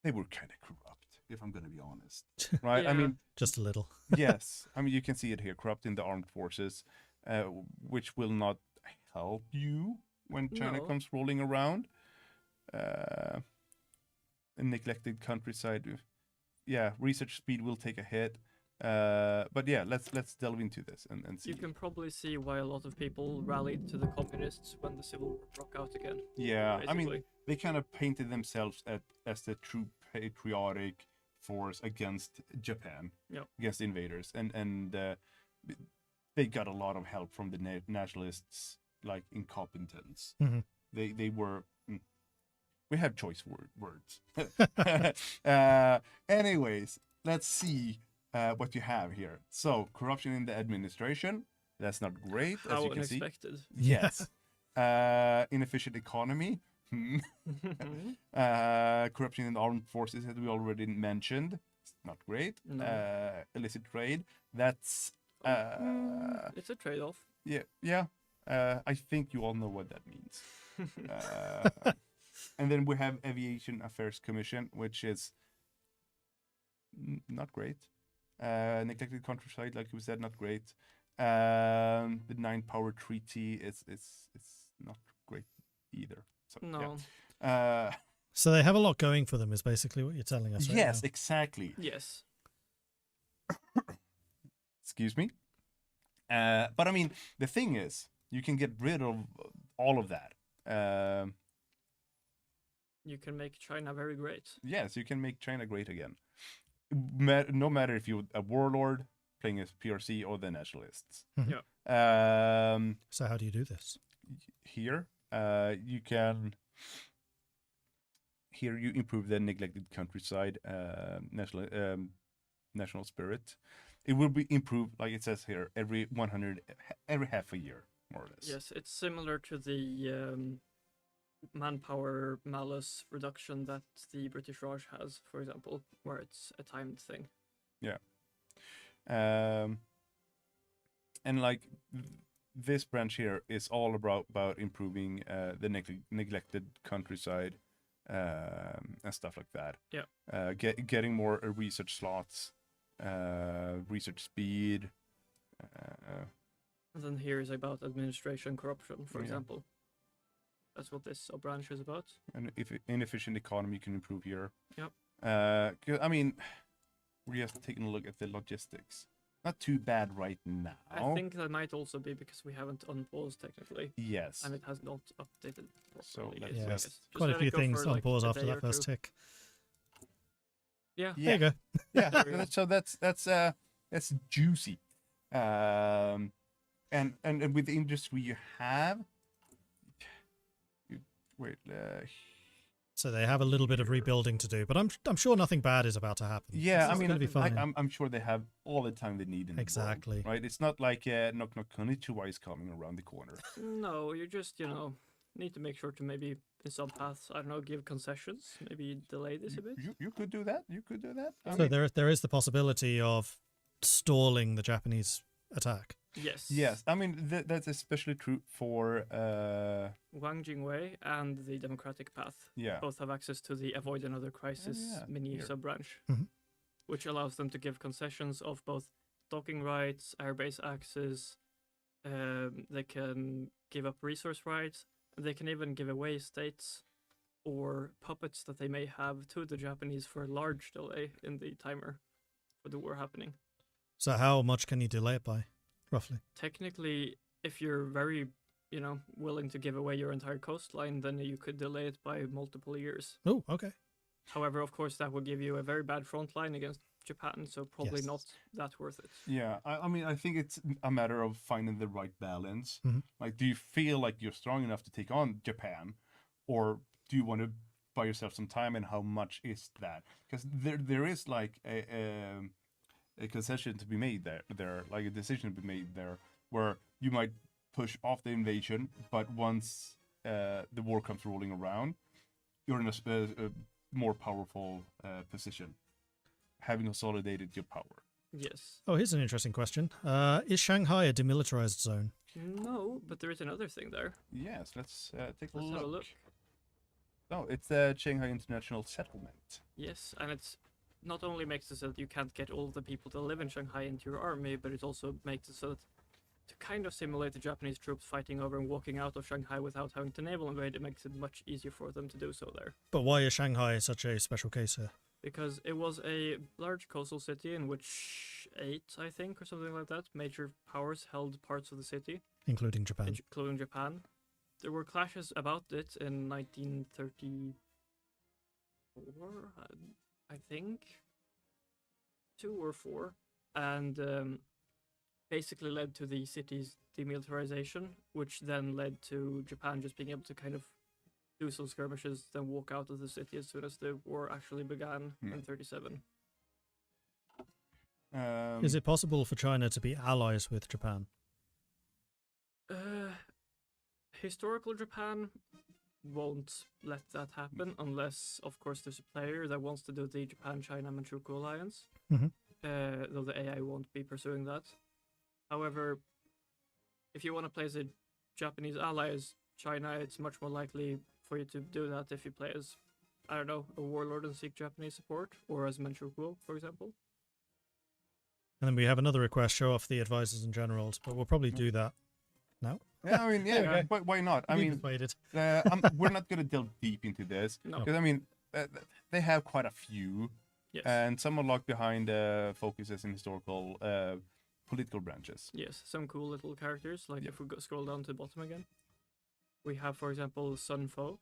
they were kind of corrupt, if I'm going to be honest, right? I Yeah. mean, Just a little. yes, I mean you can see it here, corrupt in the armed forces, which will not help you when China No. comes rolling around. A neglected countryside, yeah, research speed will take a hit. But yeah, let's delve into this and see. You can probably see why a lot of people rallied to the communists when the civil war broke out again. Yeah, I mean, basically. they kind of painted themselves as the true patriotic force against Japan, Yep. against invaders, and they got a lot of help from the nationalists, like incompetence. Mhm. They were. We have choice words. Anyways, let's see what you have here. So, corruption in the administration. That's not great, as How you can see. unexpected. Yes. Inefficient economy. Corruption in the armed forces, as we already mentioned. It's not great. No. Illicit trade. That's It's a trade-off. yeah. I think you all know what that means. And then we have Aviation Affairs Commission, which is not great. Neglected countryside, like we said, not great. The 9 Power Treaty is not great either. So, No. yeah. So they have a lot going for them, is basically what you're telling us. Right Yes, now. exactly. Yes. Excuse me. But I mean, the thing is, you can get rid of all of that. You can make China very great. Yes, you can make China great again. No matter if you're a warlord playing as PRC or the nationalists. Mhm. Yeah. So how do you do this? Here, you can. Here you improve the neglected countryside national spirit. It will be improved, like it says here, every half a year, more or less. Yes, it's similar to the manpower malice reduction that the British Raj has, for example, where it's a timed thing. Yeah. And like this branch here is all about improving the neglected countryside and stuff like that. Yeah. Getting more research slots, research speed. And then here is about administration corruption, for Yeah. example. That's what this branch is about. And if inefficient economy can improve here. Yep. 'Cause, I mean, we're just taking a look at the logistics. not too bad right now. I think that might also be because we haven't unpaused technically, Yes. and it has not updated So properly. let's yet, Yeah, I just- guess. Quite a let it few go things for, on like, pause a after day that or first two. tick. Yeah. There you go. Yeah. So that's juicy. And with the industry you have, wait. So they have a little bit of rebuilding to do, but I'm sure nothing bad is about to happen. Yeah, This I is mean, gonna be fine. I'm sure they have all the time they need in the world, Exactly. right? It's not like knock knock konnichiwa is coming around the corner. No, you just need to make sure to maybe in some paths, I don't know, give concessions, maybe delay this a bit. You could do that. You could do that. I So mean, there is the possibility of stalling the Japanese attack. Yes. yes, I mean that's especially true for Wang Jingwei and the Democratic Path yeah. both have access to the Avoid Another Crisis yeah, mini here. sub-branch, Mhm. which allows them to give concessions of both docking rights, airbase access, they can give up resource rights, and they can even give away states or puppets that they may have to the Japanese for a large delay in the timer for the war happening. So how much can you delay it by, roughly? Technically, if you're very, willing to give away your entire coastline, then you could delay it by multiple years. Oh, okay. However, of course, that would give you a very bad front line against Japan, so probably Yes. not that worth it. Yeah, I mean, I think it's a matter of finding the right balance. Mhm. Like, do you feel like you're strong enough to take on Japan, or do you want to buy yourself some time? And how much is that? Because there is like a concession to be made there, like a decision to be made there, where you might push off the invasion, but once the war comes rolling around, you're in a more powerful position, having consolidated your power. Yes. Oh, here's an interesting question. Is Shanghai a demilitarized zone? No, but there is another thing there. Yes, let's take a Let's look. have a look. Oh, it's the Shanghai International Settlement. Yes, and it's not only makes it so that you can't get all of the people that live in Shanghai into your army, but it also makes it so that to kind of simulate the Japanese troops fighting over and walking out of Shanghai without having to naval invade, it makes it much easier for them to do so there. But why is Shanghai such a special case here? Because it was a large coastal city in which 8, I think, or something like that, major powers held parts of the city, Including Japan. including Japan. There were clashes about it in 1934, I think, 2 or 4, and basically led to the city's demilitarization, which then led to Japan just being able to kind of do some skirmishes, then walk out of the city as soon as the war actually began in 37. Is it possible for China to be allies with Japan? Historical Japan won't let that happen unless, of course, there's a player that wants to do the Japan-China-Manchukuo alliance, Mhm. though the AI won't be pursuing that. However, if you want to play as a Japanese ally as China, it's much more likely for you to do that if you play as, I don't know, a warlord and seek Japanese support, or as Manchukuo, for example. And then we have another request, show off the advisors and generals, but we'll probably do that now. Yeah, I mean, There we yeah, go. but why not? I Be mean, persuaded. we're not going to delve deep into this No. because I mean, they have quite a few, Yes. and some are locked behind focuses in historical political branches. Yes, some cool little characters. Like Yep. if we scroll down to the bottom again, we have, for example, Sun Fo,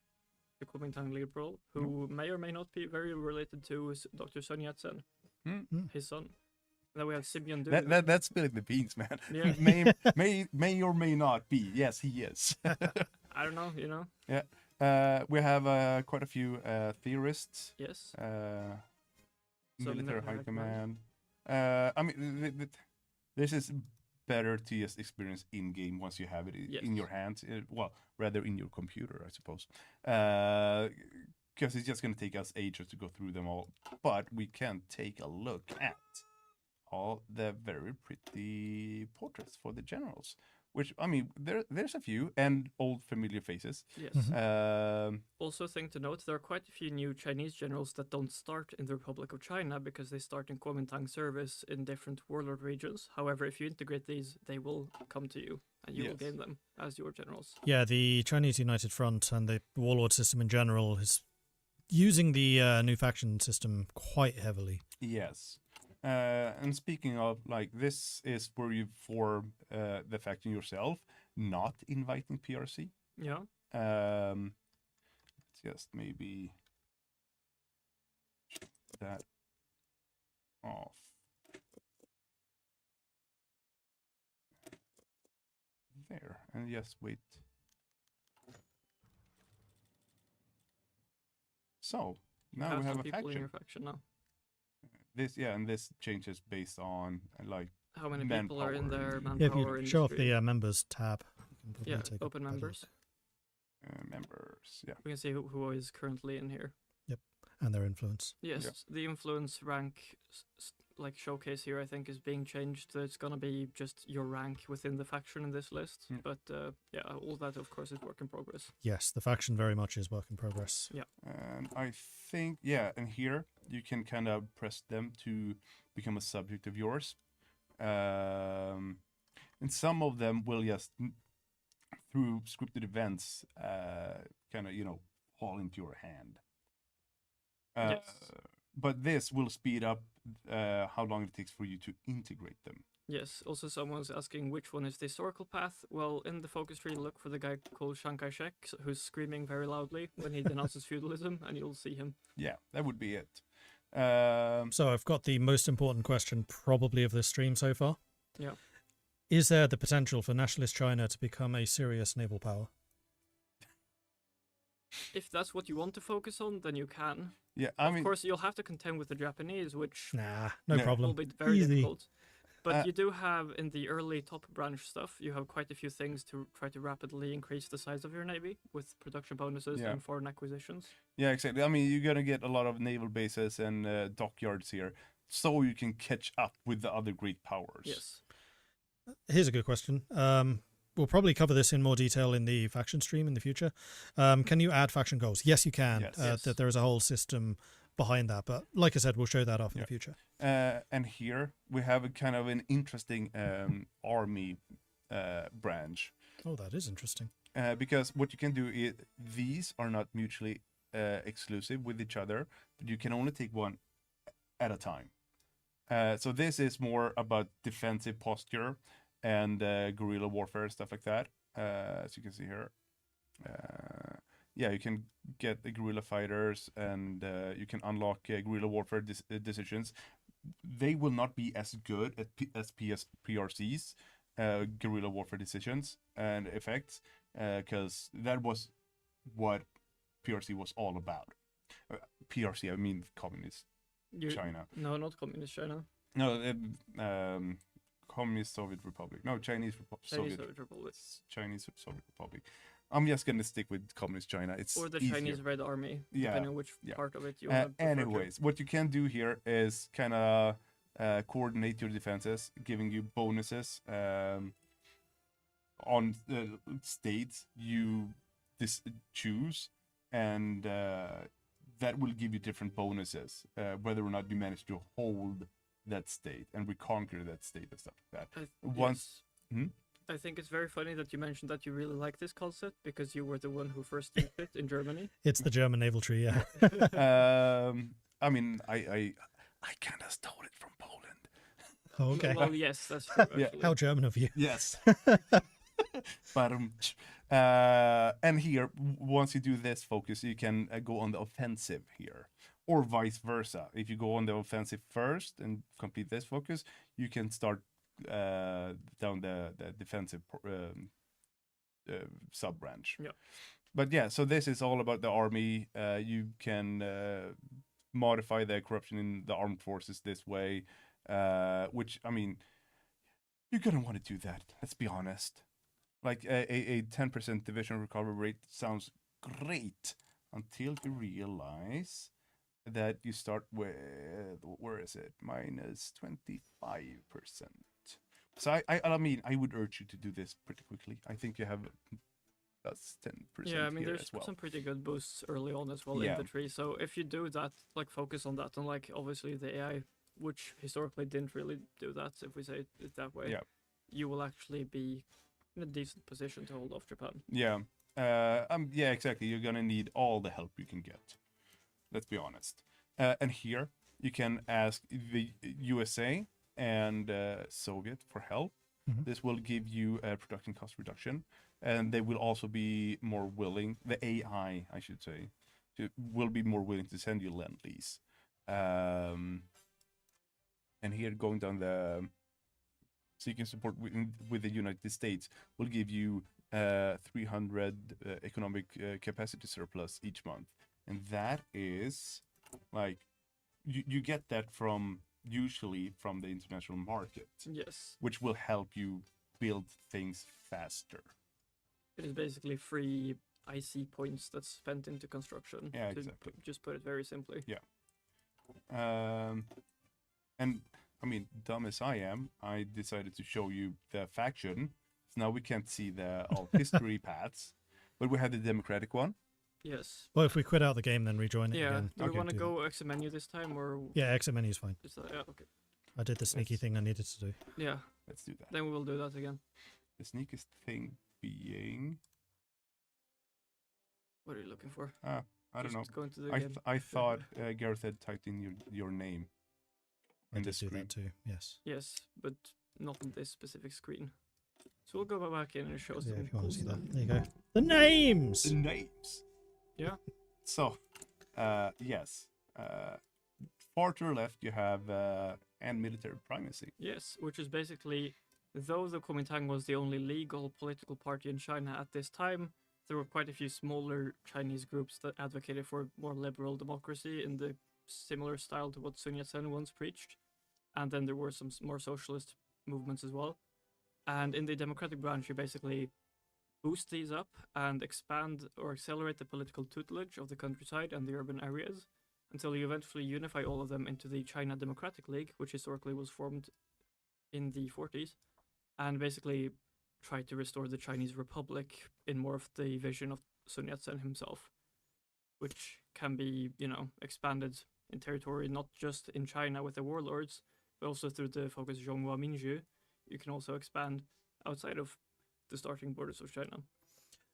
the Kuomintang liberal, who may or may not be very related to Dr. Sun Yat-sen, his son. Then we have Simeon Du. That's spilling the beans, man. Yeah. may or may not be. Yes, he is. I don't know, Yeah. We have quite a few theorists. Yes. Military high military command. I mean, this is better to just experience in game once you have it Yes. in your hands. Well, rather in your computer, I suppose. Because it's just going to take us ages to go through them all. But we can take a look at all the very pretty portraits for the generals. Which, I mean, there's a few, and old familiar faces. Yes. Mhm. Also, thing to note, there are quite a few new Chinese generals that don't start in the Republic of China because they start in Kuomintang service in different warlord regions. However, if you integrate these, they will come to you, and you will Yes. gain them as your generals. Yeah, the Chinese United Front and the warlord system in general is using the new faction system quite heavily. Yes. And speaking of, like, this is where you form the faction yourself, not inviting PRC. Yeah. Let's just maybe shut that off. There, and just wait. So now we have some a people in faction. your faction now. This, yeah, and this changes based on like How many people are in manpower there? and Yeah, if Manpower, you show off industry. the members tab, you can probably Yeah, take a open better look. members. members. Yeah. We can see who is currently in here. And their influence. Yes, Yeah. the influence rank, like showcase here, I think is being changed. So it's gonna be just your rank within the faction in this list. Yeah. But yeah, all that of course is work in progress. Yes, the faction very much is work in progress. And I think, yeah, and here you can kind of press them to become a subject of yours. And some of them will just, through scripted events, kind of, fall into your hand. Yes. But this will speed up how long it takes for you to integrate them. Yes, also someone's asking which one is the historical path. Well, in the focus tree, look for the guy called Chiang Kai-shek, who's screaming very loudly when he denounces feudalism, and you'll see him. Yeah, that would be it. So I've got the most important question probably of this stream so far. Yeah. Is there the potential for Nationalist China to become a serious naval power? If that's what you want to focus on, then you can. Yeah, Of course, you'll have to contend with the Japanese, which Nah, no Yeah. will problem. be very Easy. difficult. But Uh, you do have, in the early top branch stuff, you have quite a few things to try to rapidly increase the size of your navy with production bonuses Yeah. and foreign acquisitions. Yeah, exactly. I mean, you're gonna get a lot of naval bases and dockyards here, so you can catch up with the other great powers. Yes. Here's a good question. We'll probably cover this in more detail in the faction stream in the future. Can you add faction goals? Yes, you can. Yes. Yes. That there is a whole system behind that. But like I said, we'll show that off in Yeah. the future. And here we have a kind of an interesting army branch. Oh, that is interesting. Because what you can do is these are not mutually exclusive with each other, but you can only take one at a time. So this is more about defensive posture and guerrilla warfare, stuff like that. As you can see here. Yeah, you can get the guerrilla fighters and you can unlock guerrilla warfare decisions. They will not be as good as PRC's guerrilla warfare decisions and effects, because that was what PRC was all about. PRC, I mean Communist China. No, not Communist China. No, Communist Soviet Republic. No, Chinese Chinese Soviet Republic. Chinese Soviet Republic. I'm just gonna stick with Communist China. It's Or the easier. Chinese Red Army, Yeah, depending on which yeah. part of it you want to prefer to. Anyways, what you can do here is kind of coordinate your defenses, giving you bonuses on the states you choose, and that will give you different bonuses, whether or not you manage to hold that state and reconquer that state and stuff like that. Once- Yes. Hmm? I think it's very funny that you mentioned that you really like this concept because you were the one who first used it in Germany. It's the German naval tree, yeah. I mean, I kind of stole it from Poland. Oh, okay. Well, yes, that's true. Yeah. Actually. How German of you. Yes. But and here, once you do this focus, you can go on the offensive here, or vice versa. If you go on the offensive first and complete this focus, you can start down the defensive sub branch. Yeah. But yeah, so this is all about the army. You can modify the corruption in the armed forces this way, which, I mean, you're gonna want to do that. Let's be honest. Like a 10% division recovery rate sounds great until you realize that you start with, where is it? Minus 25%. So I mean, I would urge you to do this pretty quickly. I think you have plus 10% Yeah, I mean, here there's as well. some pretty good boosts early on as well Yeah. in the tree. So if you do that, like focus on that, and like obviously the AI, which historically didn't really do that, if we say it that way, Yeah. you will actually be in a decent position to hold off Japan. Yeah. Yeah, exactly. You're gonna need all the help you can get. Let's be honest. And here you can ask the USA and Soviet for help. Mhm. This will give you a production cost reduction, and they will also be more willing. The AI, I should say, will be more willing to send you lend lease. And here going down the seeking support with the United States will give you 300 economic capacity surplus each month, and that is like you get that from usually from the international market, Yes. which will help you build things faster. It is basically free IC points that's spent into construction. Yeah, to exactly. Just put it very simply. And I mean, dumb as I am, I decided to show you the faction. So now we can't see the all history paths, but we have the democratic one. Yes. Well, if we quit out the game, then rejoin it Yeah. again. Do we Okay, want to do that. go exit menu this time, or Yeah, exit menu is fine. is that, yeah? Okay. I did the sneaky Let's- thing I needed to do. Yeah. Let's do that. Then we will do that again. The sneakiest thing being, What are you looking for? I don't know. Just go into the I game. I thought Gareth had typed in your name. I In did the do screen. that too. Yes. Yes, but not on this specific screen. So we'll go back in and show Yeah, some if you cool want to see stuff. that. There you go. The names. The names. Yeah. So, yes. Far to the left, you have and military primacy. Yes, which is basically, though the Kuomintang was the only legal political party in China at this time, there were quite a few smaller Chinese groups that advocated for more liberal democracy in the similar style to what Sun Yat-sen once preached. And then there were some more socialist movements as well. And in the democratic branch, you basically boost these up and expand or accelerate the political tutelage of the countryside and the urban areas until you eventually unify all of them into the China Democratic League, which historically was formed in the 40s, and basically try to restore the Chinese Republic in more of the vision of Sun Yat-sen himself, which can be, expanded in territory not just in China with the warlords, but also through the focus Zhonghua Minju. You can also expand outside of the starting borders of China.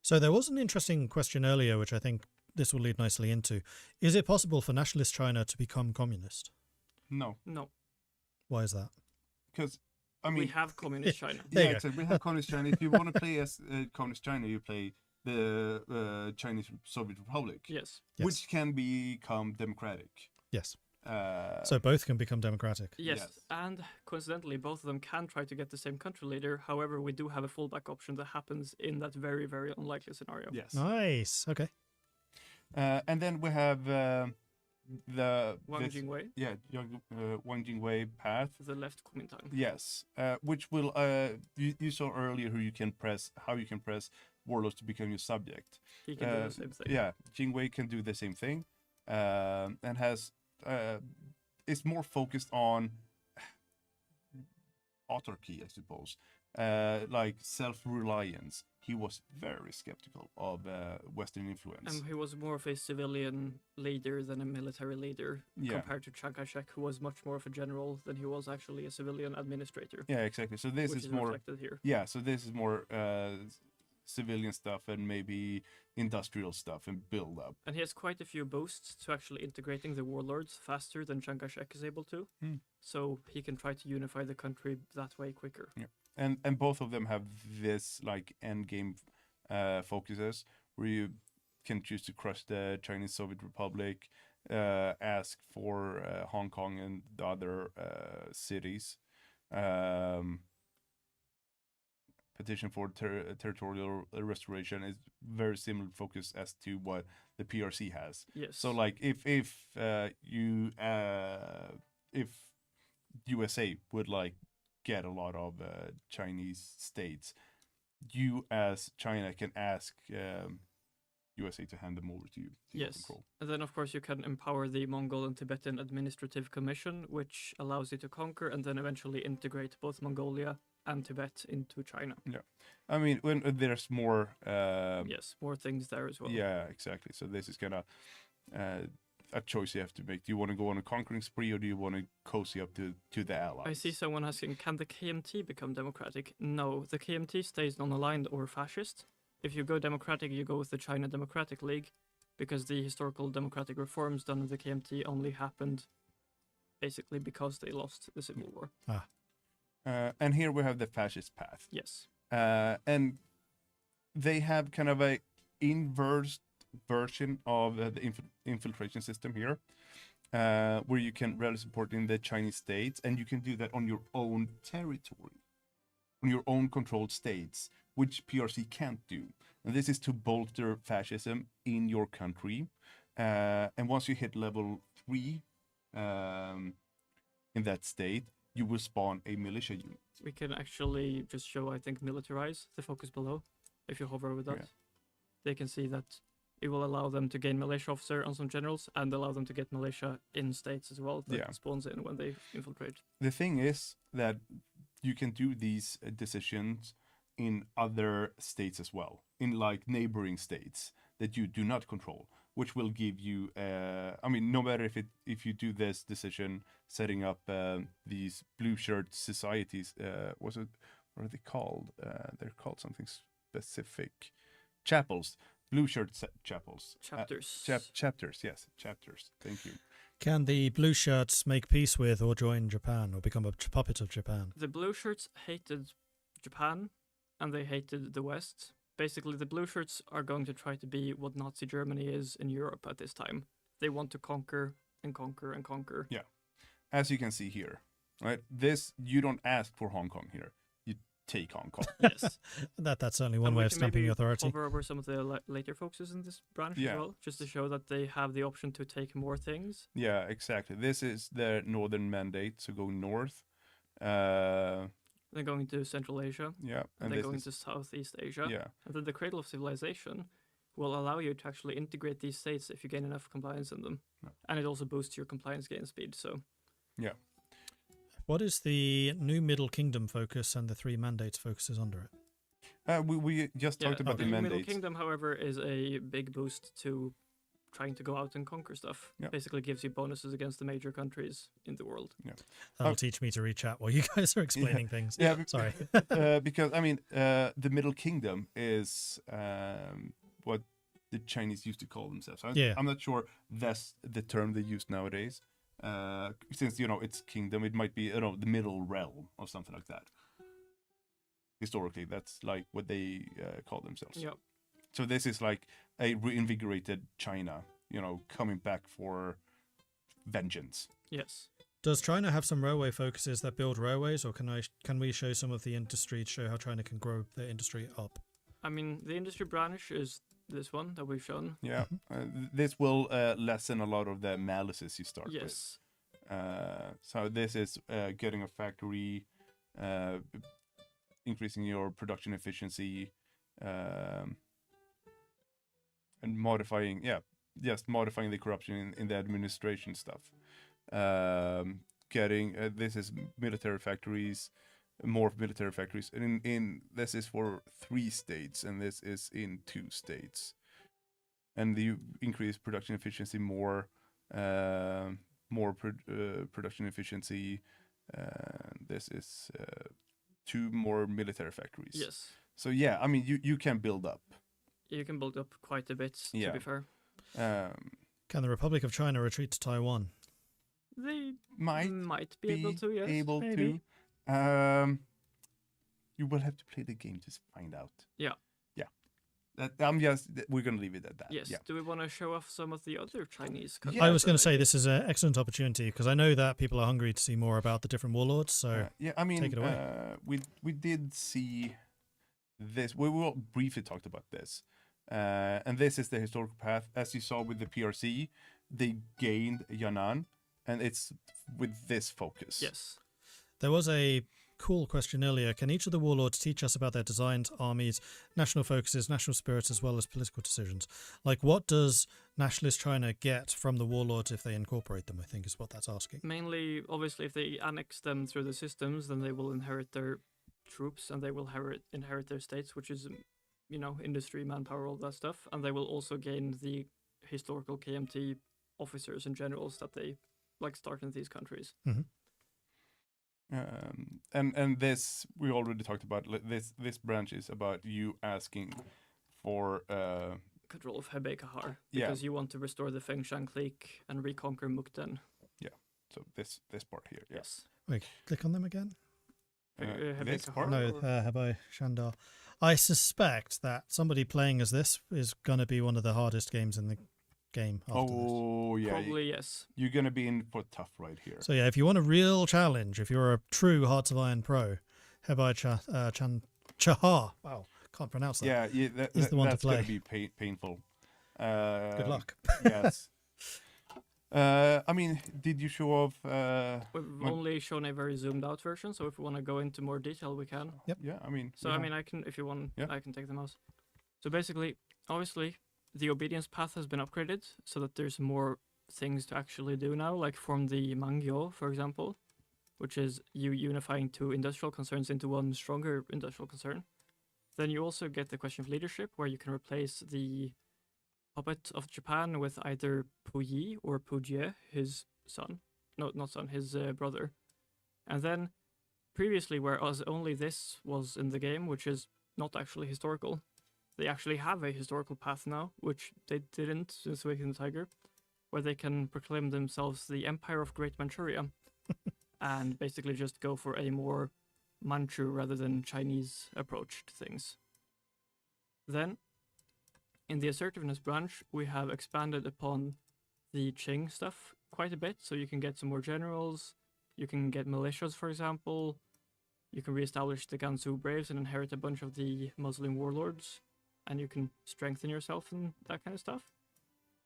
So there was an interesting question earlier, which I think this will lead nicely into. Is it possible for Nationalist China to become communist? No, No, Why is that? because I we mean, have communist China. There you yeah, go. exactly. We have communist China. If you want to play as communist China, you play the Chinese Soviet Republic, Yes. Yes. which can become democratic. Yes. So So both can become democratic. Yes, Yes. and coincidentally, both of them can try to get the same country leader. However, we do have a fallback option that happens in that very, very unlikely scenario. yes, Nice. Okay. and then we have the Wang this- Jingwei, Wang Jingwei path. the left Kuomintang. Yes, which will you saw earlier how you can press warlords to become your subject. He can do the same thing. Yeah, Jingwei can do the same thing, and has is more focused on autarky, I suppose, like self-reliance. He was very skeptical of Western influence. He was more of a civilian leader than a military leader, Yeah. compared to Chiang Kai-shek, who was much more of a general than he was actually a civilian administrator. Yeah, exactly. So this which is is more. reflected here. Yeah, so this is more civilian stuff and maybe industrial stuff and build up. And he has quite a few boosts to actually integrating the warlords faster than Chiang Kai-shek is able to. Hmm. So he can try to unify the country that way quicker. And both of them have this like end game focuses where you can choose to crush the Chinese Soviet Republic, ask for Hong Kong and the other cities, petition for territorial restoration is very similar focus as to what the PRC has. Yes. So like if USA would like get a lot of Chinese states, you as China can ask USA to hand them over to you. To your Yes. control. And then, of course, you can empower the Mongol and Tibetan Administrative Commission, which allows you to conquer and then eventually integrate both Mongolia and Tibet into China. I mean, when there's more. Yes, more things there as well. Yeah, exactly. So this is kind of a choice you have to make. Do you want to go on a conquering spree or do you want to cozy up to the allies? I see someone asking, can the KMT become democratic? No, the KMT stays non-aligned or fascist. If you go democratic, you go with the China Democratic League, because the historical democratic reforms done in the KMT only happened basically because they lost the civil war. And here we have the fascist path. Yes. And they have kind of a inverse version of the infiltration system here, where you can rally support in the Chinese states, and you can do that on your own territory, on your own controlled states, which PRC can't do. And this is to bolster fascism in your country. And once you hit level 3 in that state, you will spawn a militia unit. We can actually just show, I think, militarize the focus below. If you hover with that, Yeah. they can see that it will allow them to gain militia officer on some generals and allow them to get militia in states as well that Yeah. spawns in when they infiltrate. The thing is that you can do these decisions in other states as well, in like neighboring states that you do not control, which will give you I mean, no matter if you do this decision setting up these blue shirt societies, what are they called? They're called something specific. Chapels, blue shirt chapels. Chapters. Chapters, yes, chapters. Thank you. Can the blue shirts make peace with or join Japan or become a puppet of Japan? The blue shirts hated Japan and they hated the West. Basically, the blue shirts are going to try to be what Nazi Germany is in Europe at this time. They want to conquer and conquer and conquer. Yeah. As you can see here, right? This, you don't ask for Hong Kong here. You take Hong Kong. Yes. That's certainly one And we way of can stamping maybe authority. Hover over some of the later focuses in this branch Yeah. as well, just to show that they have the option to take more things. Yeah, exactly. This is their northern mandate, so go north. Uh, Then going to Central Asia, yeah, and then this going is, to Southeast Asia. yeah, And then the Cradle of Civilization will allow you to actually integrate these states if you gain enough compliance in them. Yeah. And it also boosts your compliance gain speed. So What is the new Middle Kingdom focus and the 3 mandates focuses under it? we just talked about the Middle mandates. Kingdom, however, is a big boost to trying to go out and conquer stuff. Yeah. Basically gives you bonuses against the major countries in the world. That'll Oh. teach me to reach out while you guys are explaining things. Yeah, Sorry. because I mean, the Middle Kingdom is what the Chinese used to call themselves. I'm not sure that's the term they use nowadays. Since it's kingdom, it might be the middle realm or something like that. Historically, that's like what they call themselves. Yeah. So this is like a reinvigorated China, coming back for vengeance. Yes. Does China have some railway focuses that build railways, or can we show some of the industry to show how China can grow their industry up? I mean, the industry branch is this one that we've shown. Yeah, this will lessen a lot of the malices you start with. Yes. So this is getting a factory, increasing your production efficiency, and modifying the corruption in the administration stuff. Getting this is military factories, more military factories, and in this is for 3 states, and this is in 2 states, and you increase production efficiency more. Production efficiency. This is 2 more military factories. Yes. So yeah, I mean you can build up. You can build up quite a bit, Yeah. to be fair. Can the Republic of China retreat to Taiwan? They Might be able to, yes. able maybe. to. You will have to play the game to find out. Yeah. We're gonna leave it at that. Yes. Yeah. Do we want to show off some of the other Chinese countries? I was going to say this is an excellent opportunity because I know that people are hungry to see more about the different warlords. So I mean, take it away. we did see this. We will briefly talked about this, and this is the historical path. As you saw with the PRC, they gained Yan'an, and it's with this focus. Yes. there was a cool question earlier. Can each of the warlords teach us about their designs, armies, national focuses, national spirits, as well as political decisions? Like, what does Nationalist China get from the warlords if they incorporate them, I think is what that's asking. Mainly, obviously, if they annex them through the systems, then they will inherit their troops and they will inherit their states, which is, you know, industry, manpower, all that stuff. And they will also gain the historical KMT officers and generals that they like start in these countries. Mm-hmm. And this we already talked about. This branch is about you asking for Control of Hebei Kahar, Yeah. because you want to restore the Fengshan clique and reconquer Mukden. So this part here. Yeah. Yes. Wait, click on them again. Have This you part? No, or- Hebo Shandar. I suspect that somebody playing as this is going to be one of the hardest games in the game after this. Oh yeah. Probably yes. You're gonna be in for tough right here. So yeah, if you want a real challenge, if you're a true Hearts of Iron pro, Hebai Chahar. Wow, can't pronounce that. Yeah, is the one to that's gonna play. be painful. Good luck. Yes. I mean, did you show off? We've When- only shown a very zoomed out version, so if we want to go into more detail, we can. Yeah, I mean. So I mean, I can, if you want, Yeah. I can take them out. So basically, obviously, the obedience path has been upgraded so that there's more things to actually do now, like from the Mangyo, for example, which is you unifying two industrial concerns into one stronger industrial concern. Then you also get the question of leadership, where you can replace the puppet of Japan with either Puyi or Pujie, his son. No, not son, his brother. And then previously, whereas only this was in the game, which is not actually historical, they actually have a historical path now, which they didn't since Awakening the Tiger, where they can proclaim themselves the Empire of Great Manchuria and basically just go for a more Manchu rather than Chinese approach to things. Then, in the assertiveness branch, we have expanded upon the Qing stuff quite a bit, so you can get some more generals, you can get militias, for example, you can reestablish the Gansu Braves and inherit a bunch of the Muslim warlords, and you can strengthen yourself and that kind of stuff.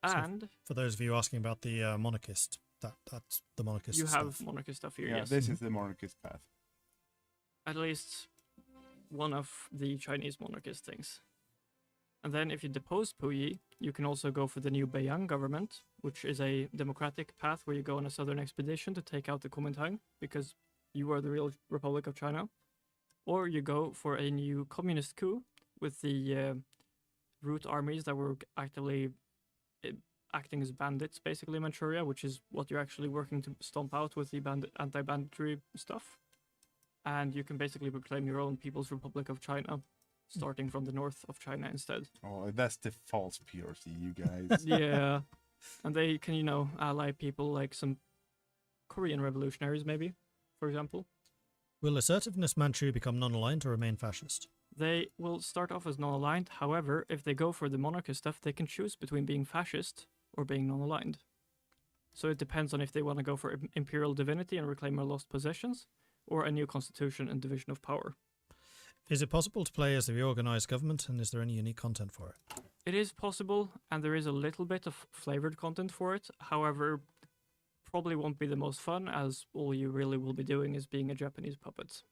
So And For those of you asking about the monarchist, that's the monarchist you have stuff. monarchist stuff here, Yeah, yes. this is the monarchist path. At least one of the Chinese monarchist things. And then if you depose Puyi, you can also go for the new Beiyang government, which is a democratic path where you go on a southern expedition to take out the Kuomintang, because you are the real Republic of China. Or you go for a new communist coup with the root armies that were actively acting as bandits, basically, in Manchuria, which is what you're actually working to stomp out with the anti-banditry stuff. And you can basically proclaim your own People's Republic of China, starting from the north of China instead. Oh, that's the false PRC, you guys. Yeah. And they can, ally people like some Korean revolutionaries, maybe, for example. Will assertiveness Manchu become non-aligned or remain fascist? They will start off as non-aligned. However, if they go for the monarchist stuff, they can choose between being fascist or being non-aligned. So it depends on if they want to go for imperial divinity and reclaim their lost possessions, or a new constitution and division of power. Is it possible to play as the reorganized government, and is there any unique content for it? It is possible, and there is a little bit of flavored content for it. However, probably won't be the most fun, as all you really will be doing is being a Japanese puppet.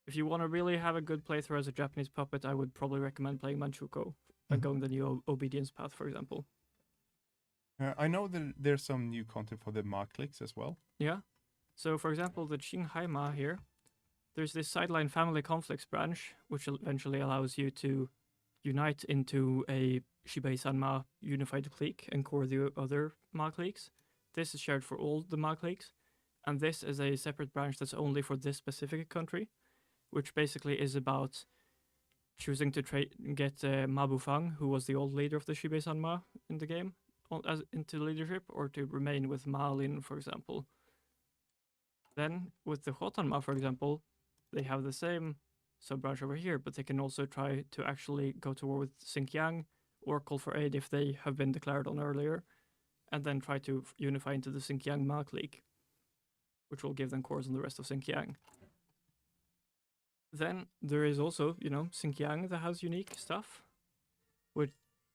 If you want to really have a good playthrough as a Japanese puppet, I would probably recommend playing Manchukuo and going the new obedience path, for example. I know that there's some new content for the Ma clicks as well. Yeah. So, for example, the Qinghai Ma here, there's this sideline family conflicts branch, which eventually allows you to unite into a Shibei-san Ma unified clique and core the other Ma cliques. This is shared for all the Ma cliques, and this is a separate branch that's only for this specific country, which basically is about choosing to get Ma Bufang, who was the old leader of the Shibei-san Ma in the game, into leadership, or to remain with Ma Lin, for example. Then, with the Khotan Ma, for example, they have the same sub-branch over here, but they can also try to actually go to war with Xinjiang, or call for aid if they have been declared on earlier, and then try to unify into the Xinjiang Ma clique, which will give them cores on the rest of Xinjiang. Then there is also, Xinjiang that has unique stuff,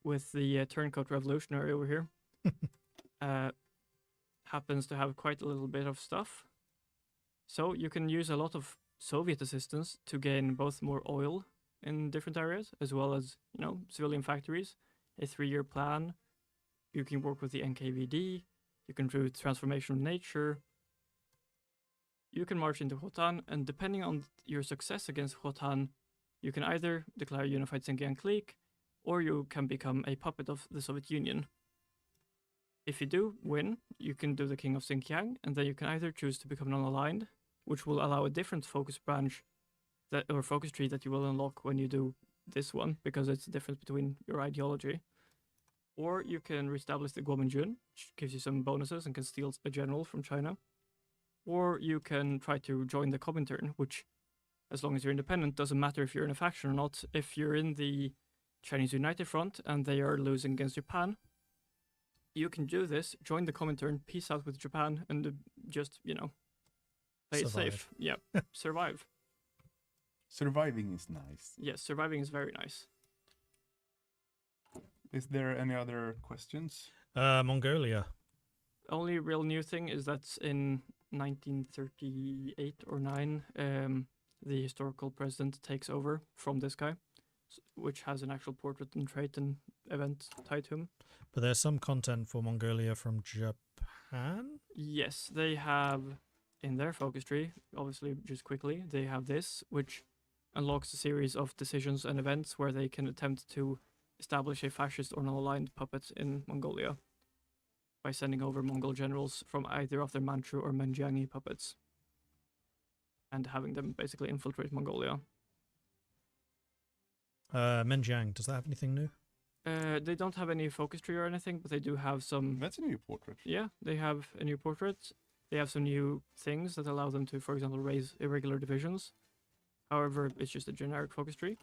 with the Turncoat Revolutionary over here. Happens to have quite a little bit of stuff. So you can use a lot of Soviet assistance to gain both more oil in different areas, as well as, civilian factories, a 3-year plan. You can work with the NKVD, you can do transformation of nature. You can march into Khotan, and depending on your success against Khotan, you can either declare a unified Xinjiang clique, or you can become a puppet of the Soviet Union. If you do win, you can do the King of Xinjiang, and then you can either choose to become non-aligned, which will allow a different focus branch or focus tree that you will unlock when you do this one, because it's the difference between your ideology. Or you can reestablish the Guominjun, which gives you some bonuses and can steal a general from China. or you can try to join the Comintern, which, as long as you're independent, doesn't matter if you're in a faction or not. If you're in the Chinese United Front and they are losing against Japan, you can do this, join the Comintern, peace out with Japan, and just, play it Survive. safe. Yeah, survive. Surviving is nice. Yes, surviving is very nice. Is there any other questions? Mongolia. Only real new thing is that in 1938 or 9, the historical president takes over from this guy, which has an actual portrait and trait and event tied to him. But there's some content for Mongolia from Japan. Yes, they have in their focus tree, obviously, just quickly, they have this, which unlocks a series of decisions and events where they can attempt to establish a fascist or non-aligned puppet in Mongolia by sending over Mongol generals from either of their Manchu or Menjiangi puppets and having them basically infiltrate Mongolia. Menjiang, does that have anything new? They don't have any focus tree or anything, but they do have some. That's a new portrait. Yeah, they have a new portrait. They have some new things that allow them to, for example, raise irregular divisions. However, it's just a generic focus tree.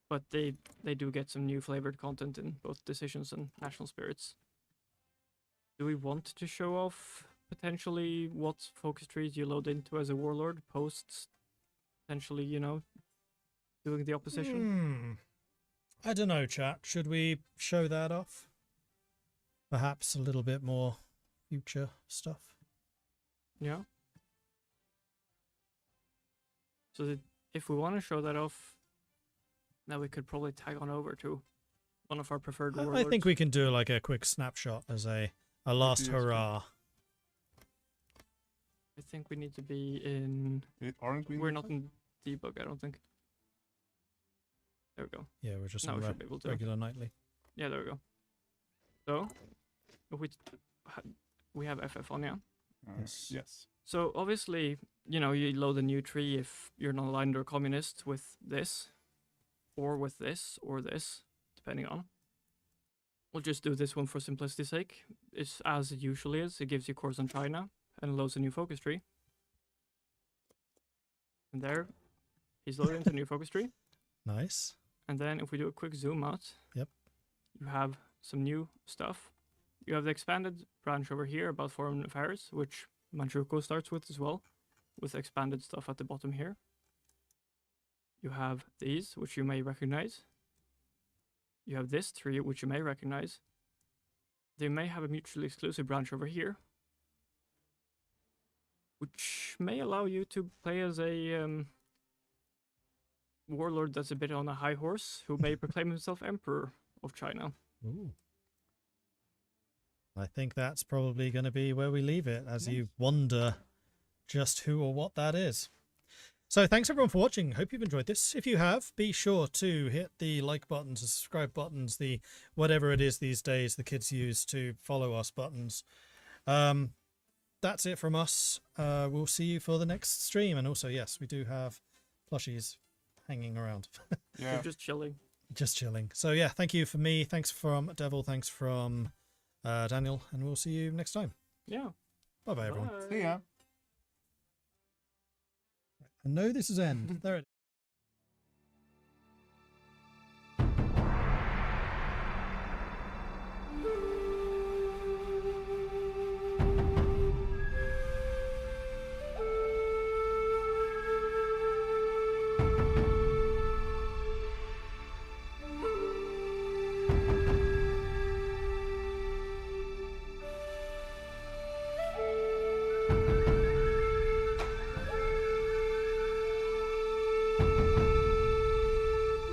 But they do get some new flavored content in both decisions and national spirits. Do we want to show off potentially what focus trees you load into as a warlord post potentially, doing the opposition? I don't know, chat. Should we show that off? Perhaps a little bit more future stuff. Yeah. So that if we want to show that off, now we could probably tag on over to one of our preferred warlords. I think we can do like a quick snapshot as a last Yes, hurrah. I think we need to be in. Aren't we? We're not in debug, I don't think. There we go. Yeah, we're just Now on we should be able to. regular nightly. Yeah, there we go. So, if we have FF on, yeah. Yes. Yes. So obviously, you load a new tree if you're not aligned or communist with this, or with this, or this, depending on. We'll just do this one for simplicity's sake. It's as it usually is. It gives you course on China and loads a new focus tree. And there, he's loaded into a new focus tree. Nice. And then if we do a quick zoom out, Yep. you have some new stuff. You have the expanded branch over here about foreign affairs, which Manchukuo starts with as well, with expanded stuff at the bottom here. You have these, which you may recognize. You have this tree, which you may recognize. They may have a mutually exclusive branch over here, which may allow you to play as a warlord that's a bit on a high horse, who may proclaim himself emperor of China. Ooh. I think that's probably going to be where we leave it as you wonder just who or what that is. So thanks everyone for watching. Hope you've enjoyed this. If you have, be sure to hit the like buttons, the subscribe buttons, the whatever it is these days the kids use to follow us buttons. That's it from us. We'll see you for the next stream. And also, yes, we do have plushies hanging around. Yeah. They're just chilling. Just chilling. So yeah, thank you for me. Thanks from Devil. Thanks from Daniel. And we'll see you next time. Yeah. Bye-bye, everyone. Bye. See ya. I know this is end. There it is.